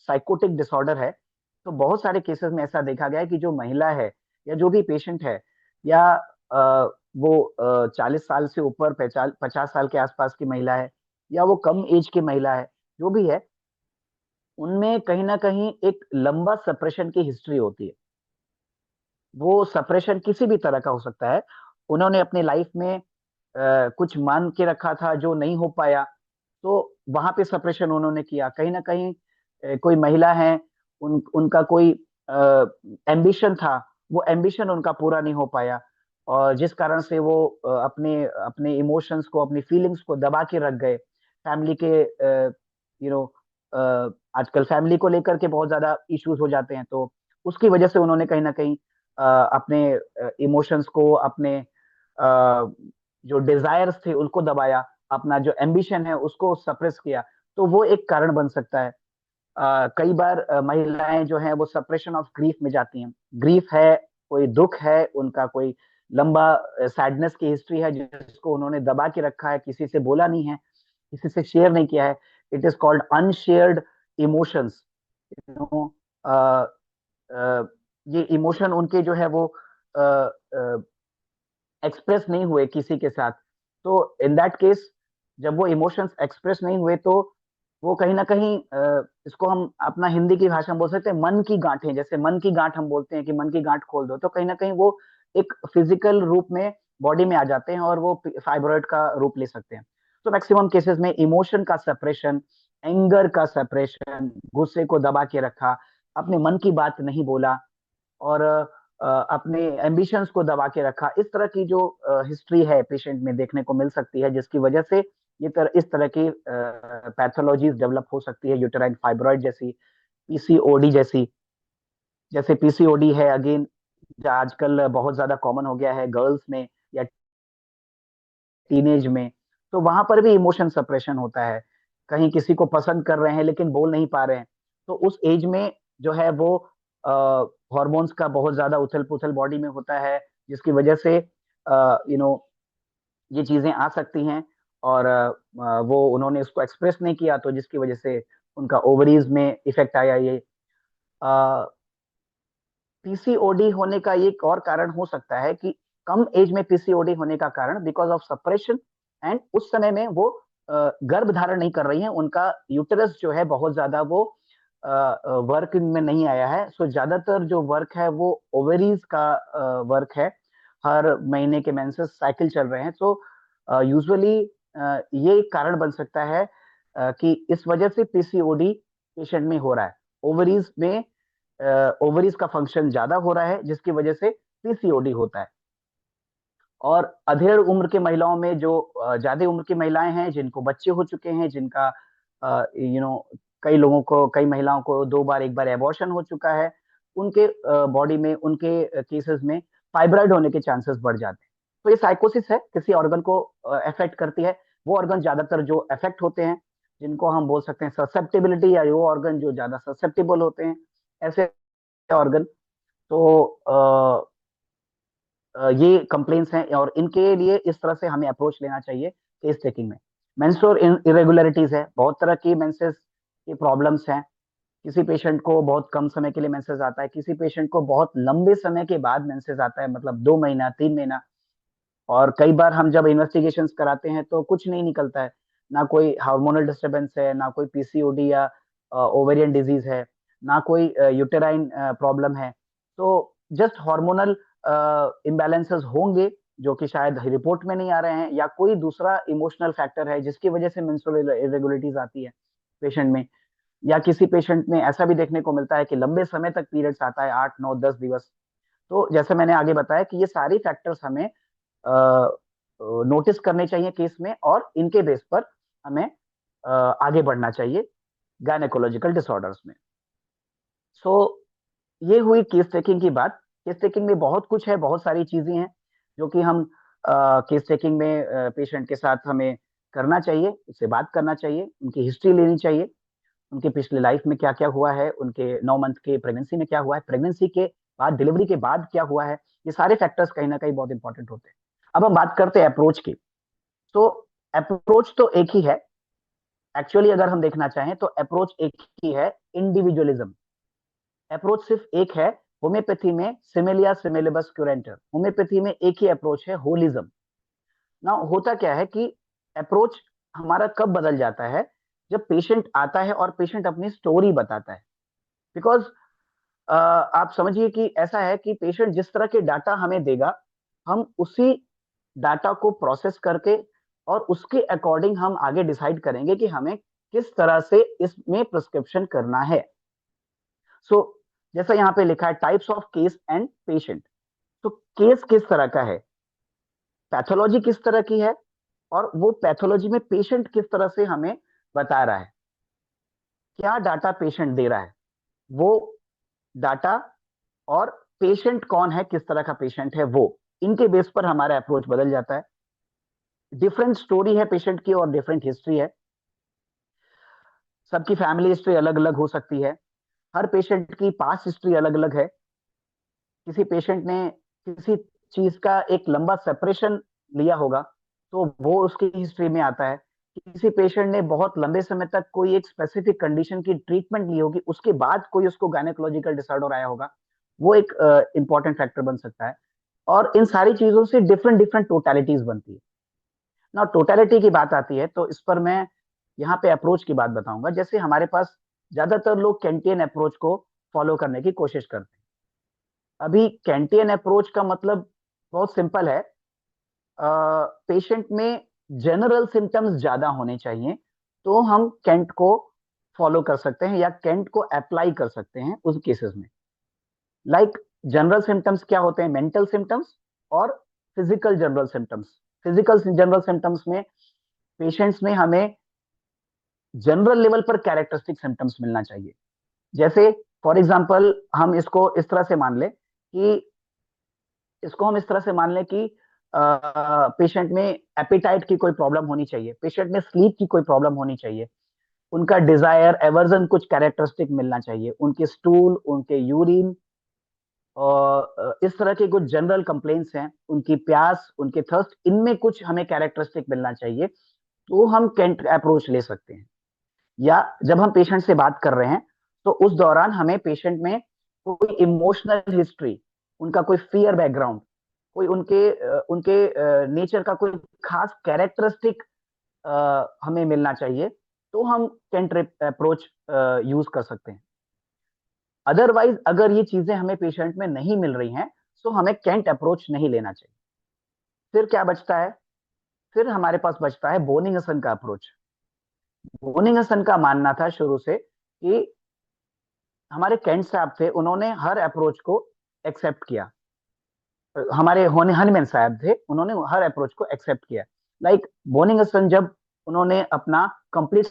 साइकोटिक डिसऑर्डर है। तो बहुत सारे केसेस में ऐसा देखा गया है कि जो महिला है, या जो भी पेशेंट है, या वो 40 साल से ऊपर, 50 साल के आसपास की महिला है, या वो कम एज की महिला है, जो भी है, उनमें कहीं ना कहीं एक लंबा सप्रेशन की हिस्ट्री होती है। वो सप्रेशन किसी भी तरह का हो सकता है। उन्होंने अपनी लाइफ में कुछ मान के रखा था जो नहीं हो पाया, तो वहां पे सप्रेशन उन्होंने किया। कहीं ना कहीं कोई महिला है, उनका कोई एम्बिशन था, वो एम्बिशन उनका पूरा नहीं हो पाया, और जिस कारण से वो अपने अपने इमोशंस को, अपनी फीलिंग्स को दबा के रख गए। फैमिली के यू नो आजकल फैमिली को लेकर के बहुत ज्यादा इश्यूज हो जाते हैं, तो उसकी वजह से उन्होंने कहीं ना कहीं अपने इमोशंस को, अपने जो डिजायर्स थे उनको दबाया, अपना जो एम्बिशन है उसको सप्रेस किया। तो वो एक कारण बन सकता है। कई बार महिलाएं जो हैं वो सप्रेशन ऑफ ग्रीफ में जाती हैं। ग्रीफ है, कोई दुख है, उनका कोई लंबा सैडनेस की हिस्ट्री है जिसको उन्होंने दबा के रखा है, किसी से बोला नहीं है, किसी से शेयर नहीं किया है। It is called unshared emotions. You know ये इमोशन उनके जो है वो एक्सप्रेस नहीं हुए किसी के साथ। तो इन दैट केस, जब वो इमोशंस एक्सप्रेस नहीं हुए, तो वो कहीं ना कहीं इसको हम अपना हिंदी की भाषा में बोल सकते हैं मन की गांठें। जैसे मन की गांठ हम बोलते हैं कि मन की गांठ खोल दो, तो कहीं ना कहीं वो एक फिजिकल रूप में बॉडी में आ जाते हैं और वो फाइब्रॉइड का रूप ले सकते हैं। तो मैक्सिमम केसेस में इमोशन का सेपरेशन, एंगर का सेपरेशन, गुस्से को दबा के रखा, अपने मन की बात नहीं बोला, और अपने एम्बिशंस को दबा के रखा, इस तरह की जो हिस्ट्री है पेशेंट में देखने को मिल सकती है, जिसकी वजह से इस तरह की पैथोलॉजीज डेवलप हो सकती है, यूटेराइन फाइब्रॉइड जैसी, पीसीओडी जैसी। जैसे पीसीओडी है अगेन, जो आजकल बहुत ज्यादा कॉमन हो गया है गर्ल्स में या टीनेज में, तो वहां पर भी इमोशन सप्रेशन होता है। कहीं किसी को पसंद कर रहे हैं लेकिन बोल नहीं पा रहे हैं, तो उस एज में जो है वो हॉर्मोन्स का बहुत ज्यादा उथल पुथल बॉडी में होता है, जिसकी वजह से ये चीजें आ सकती हैं। और वो उन्होंने उसको एक्सप्रेस नहीं किया, तो जिसकी वजह से उनका ओवरीज में इफेक्ट आया। ये पीसीओडी होने का एक और कारण हो सकता है कि कम एज में पीसीओडी होने का कारण बिकॉज ऑफ सप्रेशन, एंड उस समय में वो गर्भ धारण नहीं कर रही हैं, उनका यूटेरस जो है बहुत ज्यादा वो वर्क में नहीं आया है। सो ज्यादातर जो वर्क है वो ओवरीज का वर्क है। हर महीने के मेंसेस साइकिल चल रहे हैं, तो यूजुअली ये एक कारण बन सकता है कि इस वजह से पीसीओडी पेशेंट में हो रहा है। ओवरीज में ओवरीज का फंक्शन ज्यादा हो रहा है, जिसकी वजह से पीसीओडी होता है। और अधेड़ उम्र के महिलाओं में, जो ज्यादा उम्र की महिलाएं हैं, जिनको बच्चे हो चुके हैं, जिनका यू नो कई लोगों को, कई महिलाओं को दो बार, एक बार एबॉर्शन हो चुका है, उनके बॉडी में, उनके केसेस में फाइब्रॉइड होने के चांसेस बढ़ जाते हैं। तो ये साइकोसिस है, किसी ऑर्गन को अफेक्ट करती है। वो ऑर्गन ज्यादातर जो अफेक्ट होते हैं, जिनको हम बोल सकते हैं ससेप्टेबिलिटी, या वो ऑर्गन जो ज्यादा ससेप्टेबल होते हैं, ऐसे ऑर्गन। तो ये कंप्लेंट्स हैं, और इनके लिए इस तरह से हमें अप्रोच लेना चाहिए केस टेकिंग में। मेंस्ट्रुअल इरेगुलरिटीज है, बहुत तरह की मेंसेस की प्रॉब्लम्स हैं। किसी पेशेंट को बहुत कम समय के लिए मेंसेस आता है, किसी पेशेंट को बहुत लंबे समय के बाद मेंसेस आता है, मतलब 2 महीना, 3 महीना। और कई बार हम जब इन्वेस्टिगेशंस कराते हैं तो कुछ नहीं निकलता है, ना कोई हार्मोनल डिस्टरबेंस है, ना कोई पीसीओडी या ओवेरियन डिजीज है, ना कोई यूटेराइन प्रॉब्लम है। तो जस्ट हार्मोनल इम्बैलेंसेस होंगे, जो कि शायद रिपोर्ट में नहीं आ रहे हैं, या कोई दूसरा इमोशनल फैक्टर है जिसकी वजह से मेंस्ट्रुअल इरेगुलरिटीज आती है पेशेंट में। या किसी पेशेंट में ऐसा भी देखने को मिलता है कि लंबे समय तक पीरियड्स आता है, 8 9 10 दिवस। तो जैसे मैंने आगे बताया कि ये सारी फैक्टर्स हमें नोटिस करने चाहिए केस में, और इनके बेस पर हमें आगे बढ़ना चाहिए गायनेकोलॉजिकल डिसऑर्डर्स में। सो ये हुई केस टेकिंग की बात। केस टेकिंग में बहुत कुछ है, बहुत सारी चीजें हैं जो कि हम केस टेकिंग में पेशेंट के साथ हमें करना चाहिए, उससे बात करना चाहिए, उनकी हिस्ट्री लेनी चाहिए, उनके पिछले लाइफ में क्या क्या हुआ है, उनके 9 मंथ के प्रेगनेंसी में क्या हुआ है, प्रेगनेंसी के बाद, डिलीवरी के बाद क्या हुआ है। ये सारे फैक्टर्स कहीं ना कहीं बहुत इंपॉर्टेंट होते हैं। अब हम बात करते हैं अप्रोच की। तो अप्रोच तो एक ही है। एक्चुअली अगर हम देखना चाहें तो अप्रोच एक ही है, इंडिविजुअलिज्म। अप्रोच सिर्फ एक है। होम्योपैथी में सिमिलिया सिमिलिबस क्यूरेंटर, होम्योपैथी में एक ही अप्रोच है, होलिज्म। ना होता क्या है कि अप्रोच हमारा कब बदल जाता है, जब पेशेंट आता है और पेशेंट अपनी स्टोरी बताता है। बिकॉज आप समझिए कि ऐसा है कि पेशेंट जिस तरह के डाटा हमें देगा, हम उसी डाटा को प्रोसेस करके और उसके अकॉर्डिंग हम आगे डिसाइड करेंगे कि हमें किस तरह से इसमें प्रिस्क्रिप्शन करना है। सो जैसा यहाँ पे लिखा है, types of case and patient. तो केस किस तरह का है, पैथोलॉजी किस तरह की है, और वो पैथोलॉजी में पेशेंट किस तरह से हमें बता रहा है, क्या डाटा पेशेंट दे रहा है, वो डाटा, और पेशेंट कौन है, किस तरह का पेशेंट है, वो इनके बेस पर हमारा अप्रोच बदल जाता है। डिफरेंट स्टोरी है पेशेंट की और डिफरेंट हिस्ट्री है, सबकी फैमिली हिस्ट्री अलग अलग हो सकती है, हर पेशेंट की पास्ट हिस्ट्री अलग अलग है। किसी पेशेंट ने किसी चीज का एक लंबा सेपरेशन लिया होगा तो वो उसकी हिस्ट्री में आता है। किसी पेशेंट ने बहुत लंबे समय तक कोई एक स्पेसिफिक कंडीशन की ट्रीटमेंट ली होगी, उसके बाद कोई उसको गायनेकोलॉजिकल डिसऑर्डर आया होगा, वो एक इंपॉर्टेंट फैक्टर बन सकता है। और इन सारी चीजों से डिफरेंट डिफरेंट टोटलिटीज बनती है ना। टोटलिटी की बात आती है तो इस पर मैं यहाँ पे अप्रोच की बात बताऊंगा। जैसे हमारे पास ज्यादातर लोग कैंटियन अप्रोच को फॉलो करने की कोशिश करते हैं। अभी कैंटियन अप्रोच का मतलब बहुत सिंपल है, पेशेंट में जनरल सिम्टम्स ज्यादा होने चाहिए तो हम कैंट को फॉलो कर सकते हैं या कैंट को अप्लाई कर सकते हैं उस केसेस में। लाइक जनरल सिम्टम्स क्या होते हैं, मेंटल सिम्टम्स और physical general symptoms. Physical general symptoms में पेशेंट्स में हमें जनरल लेवल पर कैरेक्टरिस्टिक सिम्टम्स मिलना चाहिए। जैसे फॉर एग्जांपल हम इसको इस तरह से मान लें कि पेशेंट में एपिटाइट की कोई प्रॉब्लम होनी चाहिए, पेशेंट में स्लीप की कोई प्रॉब्लम होनी चाहिए, उनका डिजायर एवर्जन कुछ कैरेक्टरिस्टिक मिलना चाहिए, उनके स्टूल, उनके यूरिन और इस तरह के कुछ जनरल कंप्लेंट्स हैं, उनकी प्यास, उनके थर्स्ट, इनमें कुछ हमें कैरेक्टरिस्टिक मिलना चाहिए तो हम कैंट अप्रोच ले सकते हैं। या जब हम पेशेंट से बात कर रहे हैं तो उस दौरान हमें पेशेंट में कोई इमोशनल हिस्ट्री, उनका कोई फियर बैकग्राउंड, कोई उनके नेचर का कोई खास कैरेक्टरिस्टिक हमें मिलना चाहिए तो हम कैंट अप्रोच यूज कर सकते हैं। अदरवाइज अगर ये चीजें हमें पेशेंट में नहीं मिल रही हैं तो हमें कैंट अप्रोच नहीं लेना चाहिए। फिर क्या बचता है, फिर हमारे पास बचता है बोनिंगसन का अप्रोच। बोनिंगसन का मानना था शुरू से कि हमारे कैंट साहब थे, उन्होंने हर अप्रोच को एक्सेप्ट किया। हमारे हनीमैन साहब थे, उन्होंने हर अप्रोच को एक्सेप्ट किया। लाइक बोनिंगसन जब उन्होंने अपना कंप्लीट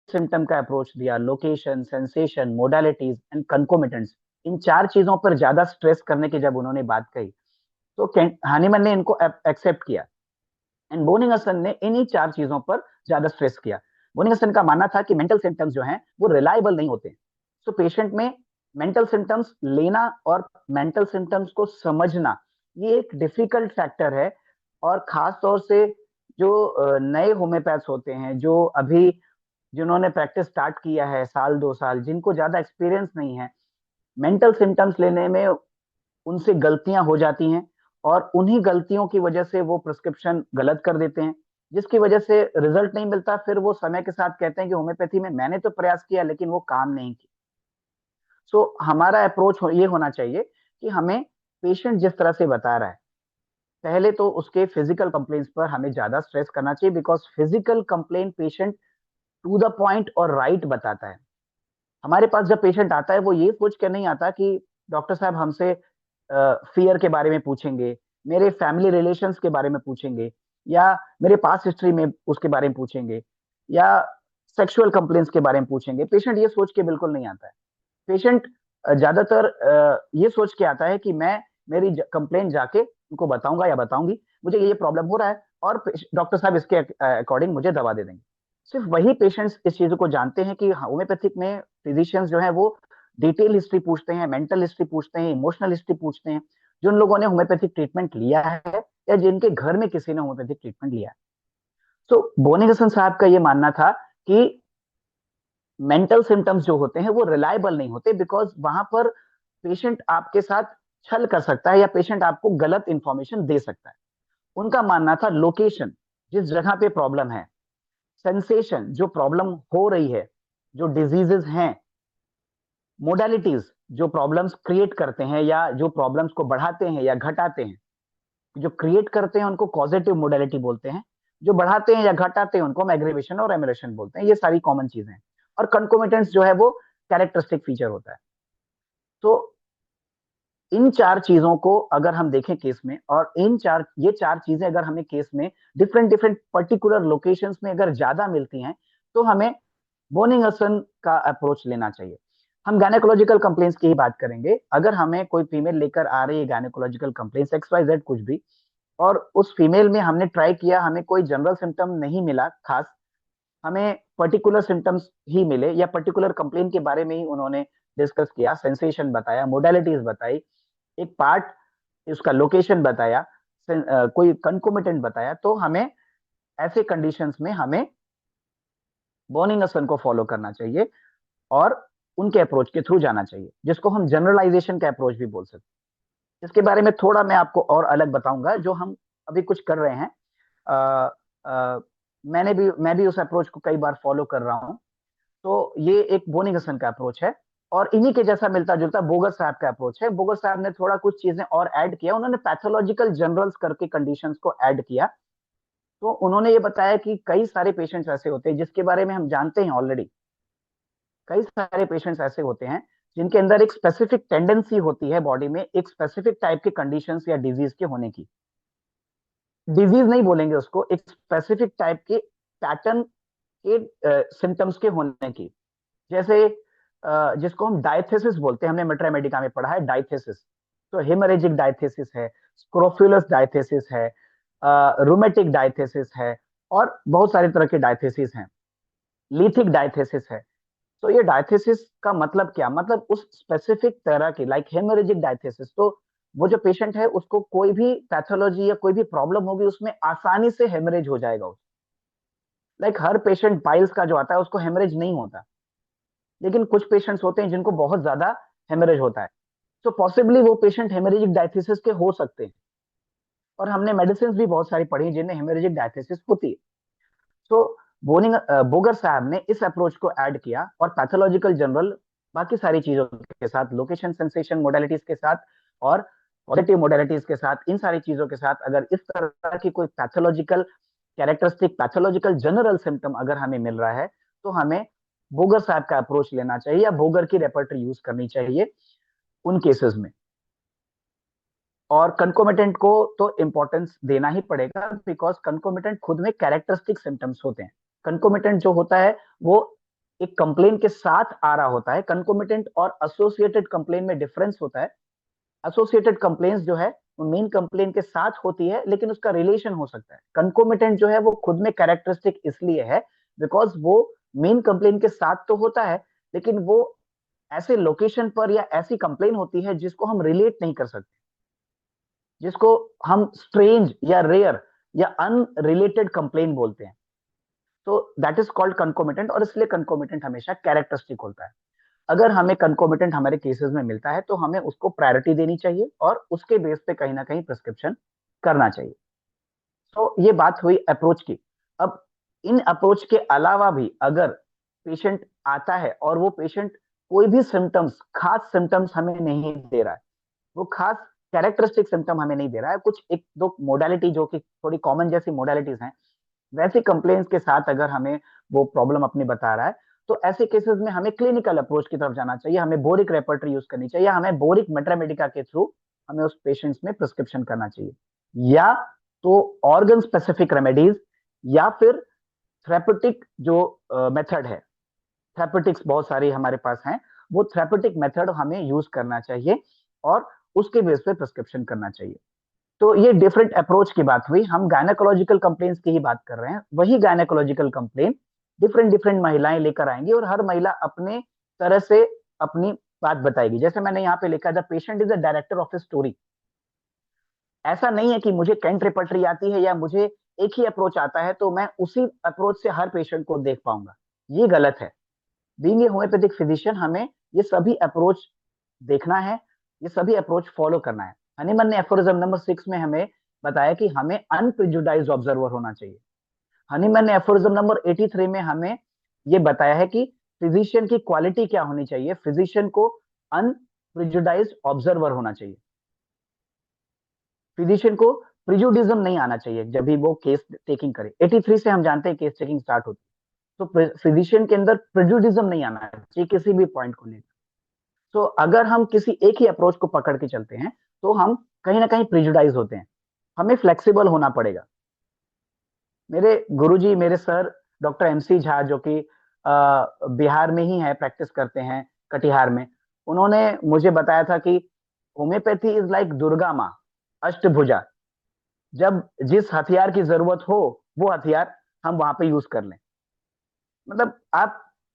सिम्टम का अप्रोच दिया, लोकेशन, सेंसेशन, मोडालिटीज एंड कंकोमिटेंट्स, इन चार चीजों पर ज्यादा स्ट्रेस करने की जब उन्होंने बात कही तो हानीमैन ने इनको एक्सेप्ट किया एंड बोनिंगसन ने इन्हीं चार चीजों पर ज्यादा स्ट्रेस किया। बोनिंगसन का मानना था कि मेंटल सिम्टम्स जो हैं वो रिलायबल नहीं होते। सो पेशेंट में मेंटल सिम्टम्स लेना और मेंटल सिम्टम्स को समझना ये एक डिफिकल्ट फैक्टर है। और खास तौर से जो नए होम्योपैथ्स होते हैं, जो अभी जिन्होंने प्रैक्टिस स्टार्ट किया है साल 2 साल, जिनको ज्यादा एक्सपीरियंस नहीं है, मेंटल सिम्टम्स लेने में उनसे गलतियां हो जाती हैं और उन्हीं गलतियों की वजह से वो प्रिस्क्रिप्शन गलत कर देते हैं, जिसकी वजह से रिजल्ट नहीं मिलता। फिर वो समय के साथ कहते हैं कि होम्योपैथी में मैंने तो प्रयास किया लेकिन वो काम नहीं किया। सो हमारा अप्रोच ये होना चाहिए कि हमें पेशेंट जिस तरह से बता रहा है, पहले तो उसके फिजिकल कंप्लेंट्स पर हमें ज्यादा स्ट्रेस करना चाहिए, because physical complaint patient to the point और राइट बताता है। हमारे पास जब पेशेंट आता है वो ये सोच के नहीं आता कि डॉक्टर साहब हमसे फियर के बारे में पूछेंगे, मेरे फैमिली रिलेशंस के बारे में पूछेंगे, या मेरे पास हिस्ट्री में उसके बारे में पूछेंगे, या सेक्सुअल कंप्लेंट्स के बारे में पूछेंगे। पेशेंट ये सोच के बिल्कुल नहीं आता है। पेशेंट ज्यादातर ये सोच के आता है कि मैं मेरी कंप्लेंट जाके उनको बताऊंगा या बताऊंगी, मुझे ये प्रॉब्लम हो रहा है और डॉक्टर साहब इसके अकॉर्डिंग मुझे दवा दे देंगे। सिर्फ वही पेशेंट्स इस चीज को जानते हैं कि होम्योपैथिक में फिजिशियंस जो है वो डिटेल हिस्ट्री पूछते हैं, मेंटल हिस्ट्री पूछते हैं, इमोशनल हिस्ट्री पूछते हैं, जिन लोगों ने होम्योपैथिक ट्रीटमेंट लिया है या जिनके घर में किसी ने होम्योपैथिक ट्रीटमेंट लिया है। तो बोनिगसन साहब का ये मानना था कि मेंटल सिम्टम्स जो होते हैं वो रिलायबल नहीं होते, बिकॉज वहां पर पेशेंट आपके साथ छल कर सकता है या पेशेंट आपको गलत इंफॉर्मेशन दे सकता है। उनका मानना था लोकेशन, जिस जगह पे प्रॉब्लम है, सेंसेशन, जो प्रॉब्लम हो रही है, जो डिजीजेस हैं, मोडालिटीज जो प्रॉब्लम्स क्रिएट करते हैं या जो प्रॉब्लम्स को बढ़ाते हैं या घटाते हैं, जो क्रिएट करते हैं उनको कॉजेटिव मोडालिटी बोलते हैं, जो बढ़ाते हैं या घटाते हैं उनको हम एग्रीवेशन और एमुलेशन बोलते हैं। ये सारी कॉमन चीजें हैं। और कंकोमिटेंस जो है वो कैरेक्टरिस्टिक फीचर होता है। तो इन चार चीजों को अगर हम देखें केस में, और ये चार चीजें अगर हमें केस में डिफरेंट डिफरेंट पर्टिकुलर लोकेशंस में अगर ज्यादा मिलती हैं, तो हमें बोनिंगसन का अप्रोच लेना चाहिए। हम गायनेकोलॉजिकल कंप्लेंट्स की ही बात करेंगे। अगर हमें कोई फीमेल लेकर आ रही है गायनेकोलॉजिकल कंप्लेंट्स XYZ कुछ भी, और उस फीमेल में हमने ट्राई किया, हमें कोई जनरल सिम्टम नहीं मिला खास, हमें पर्टिकुलर सिम्टम्स ही मिले या पर्टिकुलर कंप्लेन के बारे में ही उन्होंने डिस्कस किया, सेंसेशन बताया, मोडालिटीज बताई, एक पार्ट उसका लोकेशन बताया, कोई कंकोमिटेंट बताया, तो हमें ऐसे कंडीशंस में हमें बोनिंगसन को फॉलो करना चाहिए और उनके अप्रोच के थ्रू जाना चाहिए, जिसको हम जनरलाइजेशन का अप्रोच भी बोल सकते हैं। इसके बारे में थोड़ा मैं आपको और अलग बताऊंगा जो हम अभी कुछ कर रहे हैं। आ, आ, मैं भी उस अप्रोच को कई बार फॉलो कर रहा हूं। तो ये एक बोनिंगसन का अप्रोच है, और इन्हीं के जैसा मिलता जुलता बोगर साहब का अप्रोच है। बोगर साहब ने थोड़ा कुछ चीजें और ऐड किया, उन्होंने पैथोलॉजिकल जनरल्स करके कंडीशंस को ऐड किया। तो उन्होंने ये बताया कि कई सारे पेशेंट्स ऐसे होते हैं जिसके बारे में हम जानते हैं ऑलरेडी, कई सारे पेशेंट्स ऐसे होते हैं जिनके अंदर एक स्पेसिफिक टेंडेंसी होती है बॉडी में एक स्पेसिफिक टाइप के कंडीशंस या डिजीज के होने की। डिजीज नहीं बोलेंगे उसको, एक स्पेसिफिक टाइप के पैटर्न के सिम्टम्स के होने की। जैसे जिसको हम डायथेसिस बोलते हैं, हमने मेट्रा मेडिका में पढ़ा है डायथेसिस। तो हेमरेजिक डायथेसिस है, स्क्रोफ्यूलस डायथेसिस है, रूमेटिक डायथेसिस है, और बहुत सारे तरह के डायथेसिस हैं। लीथिक डायथेसिस है। तो ये डायथेसिस का मतलब क्या, मतलब उस स्पेसिफिक तरह की, लाइक हेमरेजिक डायथेसिस, तो वो जो पेशेंट है उसको कोई भी पैथोलॉजी या कोई भी प्रॉब्लम होगी उसमें आसानी से हेमरेज हो जाएगा। लाइक हर पेशेंट पाइल्स का जो आता है उसको हेमरेज नहीं होता, लेकिन कुछ पेशेंट्स होते हैं जिनको बहुत ज्यादा हेमरेज होता है। तो पॉसिबली वो पेशेंट हेमरेजिक डायथेसिस के हो सकते हैं, और हमने मेडिसिन भी बहुत सारी पढ़ी जिनमें हेमरेजिक डायथेसिस होती है। तो बोगर साहब ने इस अप्रोच को ऐड किया, और पैथोलॉजिकल जनरल बाकी सारी चीजों के साथ, लोकेशन, सेंसेशन, मोडालिटीज के साथ, और पॉजिटिव मोडालिटीज के साथ, इन सारी चीजों के साथ अगर इस तरह की कोई pathological characteristic, pathological general symptom अगर हमें मिल रहा है, तो हमें बोगर साहब का अप्रोच लेना चाहिए या बोगर की रेपर्टरी यूज करनी चाहिए उन केसेस में। और कंकोमिटेंट को तो इंपॉर्टेंस देना ही पड़ेगा, बिकॉज कंकोमिटेंट खुद में कैरेक्टरिस्टिक सिम्टम्स होते हैं। कंकोमिटेंट जो होता है वो एक कंप्लेन के साथ आ रहा होता है। कंकोमिटेंट और एसोसिएटेड कंप्लेन में डिफरेंस होता है। एसोसिएटेड कंप्लेन्स जो है वो मेन कंप्लेन के साथ होती है, लेकिन उसका रिलेशन हो सकता है। कंकोमिटेंट जो है वो खुद में कैरेक्टरिस्टिक इसलिए है बिकॉज वो मेन कंप्लेन के साथ तो होता है, लेकिन वो ऐसे लोकेशन पर या ऐसी कंप्लेन होती है जिसको हम रिलेट नहीं कर सकते, जिसको हम स्ट्रेंज या रेयर या अनरिलेटेड कंप्लेन बोलते हैं। तो दैट इज कॉल्ड कंकोमिटेंट, और इसलिए कंकोमिटेंट हमेशा कैरेक्टरिस्टिक होता है। अगर हमें कंकोमिटेंट हमारे केसेस में मिलता है तो हमें उसको प्रायोरिटी देनी चाहिए, और उसके बेस पे कहीं ना कहीं प्रिस्क्रिप्शन करना चाहिए। तो ये बात हुई अप्रोच की। अब इन अप्रोच के अलावा भी अगर पेशेंट आता है और वो पेशेंट कोई भी सिम्टम्स, खास सिम्टम्स हमें नहीं दे रहा है, वो खास कैरेक्टरिस्टिक सिम्टम हमें नहीं दे रहा है, कुछ एक दो मोडालिटी जो कि थोड़ी कॉमन जैसी मोडालिटीज हैं, वैसी कंप्लेंट्स के साथ अगर हमें वो प्रॉब्लम अपनी बता रहा है, तो ऐसे केसेस में हमें क्लिनिकल अप्रोच की तरफ जाना चाहिए। हमें बोरिक रेपर्टरी यूज करनी चाहिए, हमें बोरिक मेट्रामेडिका के थ्रू हमें उस पेशेंट्स में प्रिस्क्रिप्शन करना चाहिए, या तो ऑर्गन स्पेसिफिक रेमेडीज, या फिर थेरेपेटिक जो मेथड है, थेरेपेटिक्स बहुत सारी हमारे पास हैं, वो थेरेपेटिक मेथड हमें यूज करना चाहिए और उसके बेस पे प्रिस्क्रिप्शन करना चाहिए। तो ये डिफरेंट अप्रोच की बात हुई। हम गायनेकोलॉजिकल कंप्लेन्स की ही बात कर रहे हैं। वही गायनेकोलॉजिकल कंप्लेन डिफरेंट डिफरेंट महिलाएं लेकर आएंगी, और हर महिला अपने तरह से अपनी बात बताएगी। जैसे मैंने यहाँ पे लिखा, the patient is the director of a story. ऐसा नहीं है कि मुझे कैंट रिपर्टरी आती है या मुझे एक ही अप्रोच आता है तो मैं उसी अप्रोच से हर पेशेंट को देख पाऊंगा। ये गलत है। बीइंग ए होम्योपैथिक फिजिशियन, हमें ये सभी अप्रोच देखना है, ये सभी अप्रोच फॉलो करना है। हनीमन ने एफोरिज्म नंबर 6 में हमें बताया कि हमें अनप्रिजुडाइज्ड ऑब्जर्वर होना चाहिए। हनीमन ने एफोरिज्म नंबर 83 में हमें ये बताया है कि फिजिशियन की क्वालिटी क्या होनी चाहिए, फिजिशियन को अनप्रिजुडाइज्ड ऑब्जर्वर होना चाहिए, फिजिशियन को प्रिजुडिज्म नहीं आना चाहिए जब भी वो केस टेकिंग करे। 83 से हम जानते हैं केस टेकिंग स्टार्ट होती है, तो फिजिशियन के अंदर प्रिजुडिज्म नहीं आना चाहिए किसी भी पॉइंट को लेकर। तो अगर हम किसी एक ही अप्रोच को पकड़ के चलते हैं तो हम कहीं ना कहीं प्रिजुडाइज होते हैं, हमें फ्लेक्सिबल होना पड़ेगा। मेरे गुरुजी, मेरे सर डॉक्टर एमसी झा, जो कि बिहार में ही है, प्रैक्टिस करते हैं कटिहार में, उन्होंने मुझे बताया था कि होम्योपैथी इज लाइक दुर्गा माँ, अष्टभुजा। जब जिस हथियार की जरूरत हो वो हथियार हम वहां पे यूज कर लें। मतलब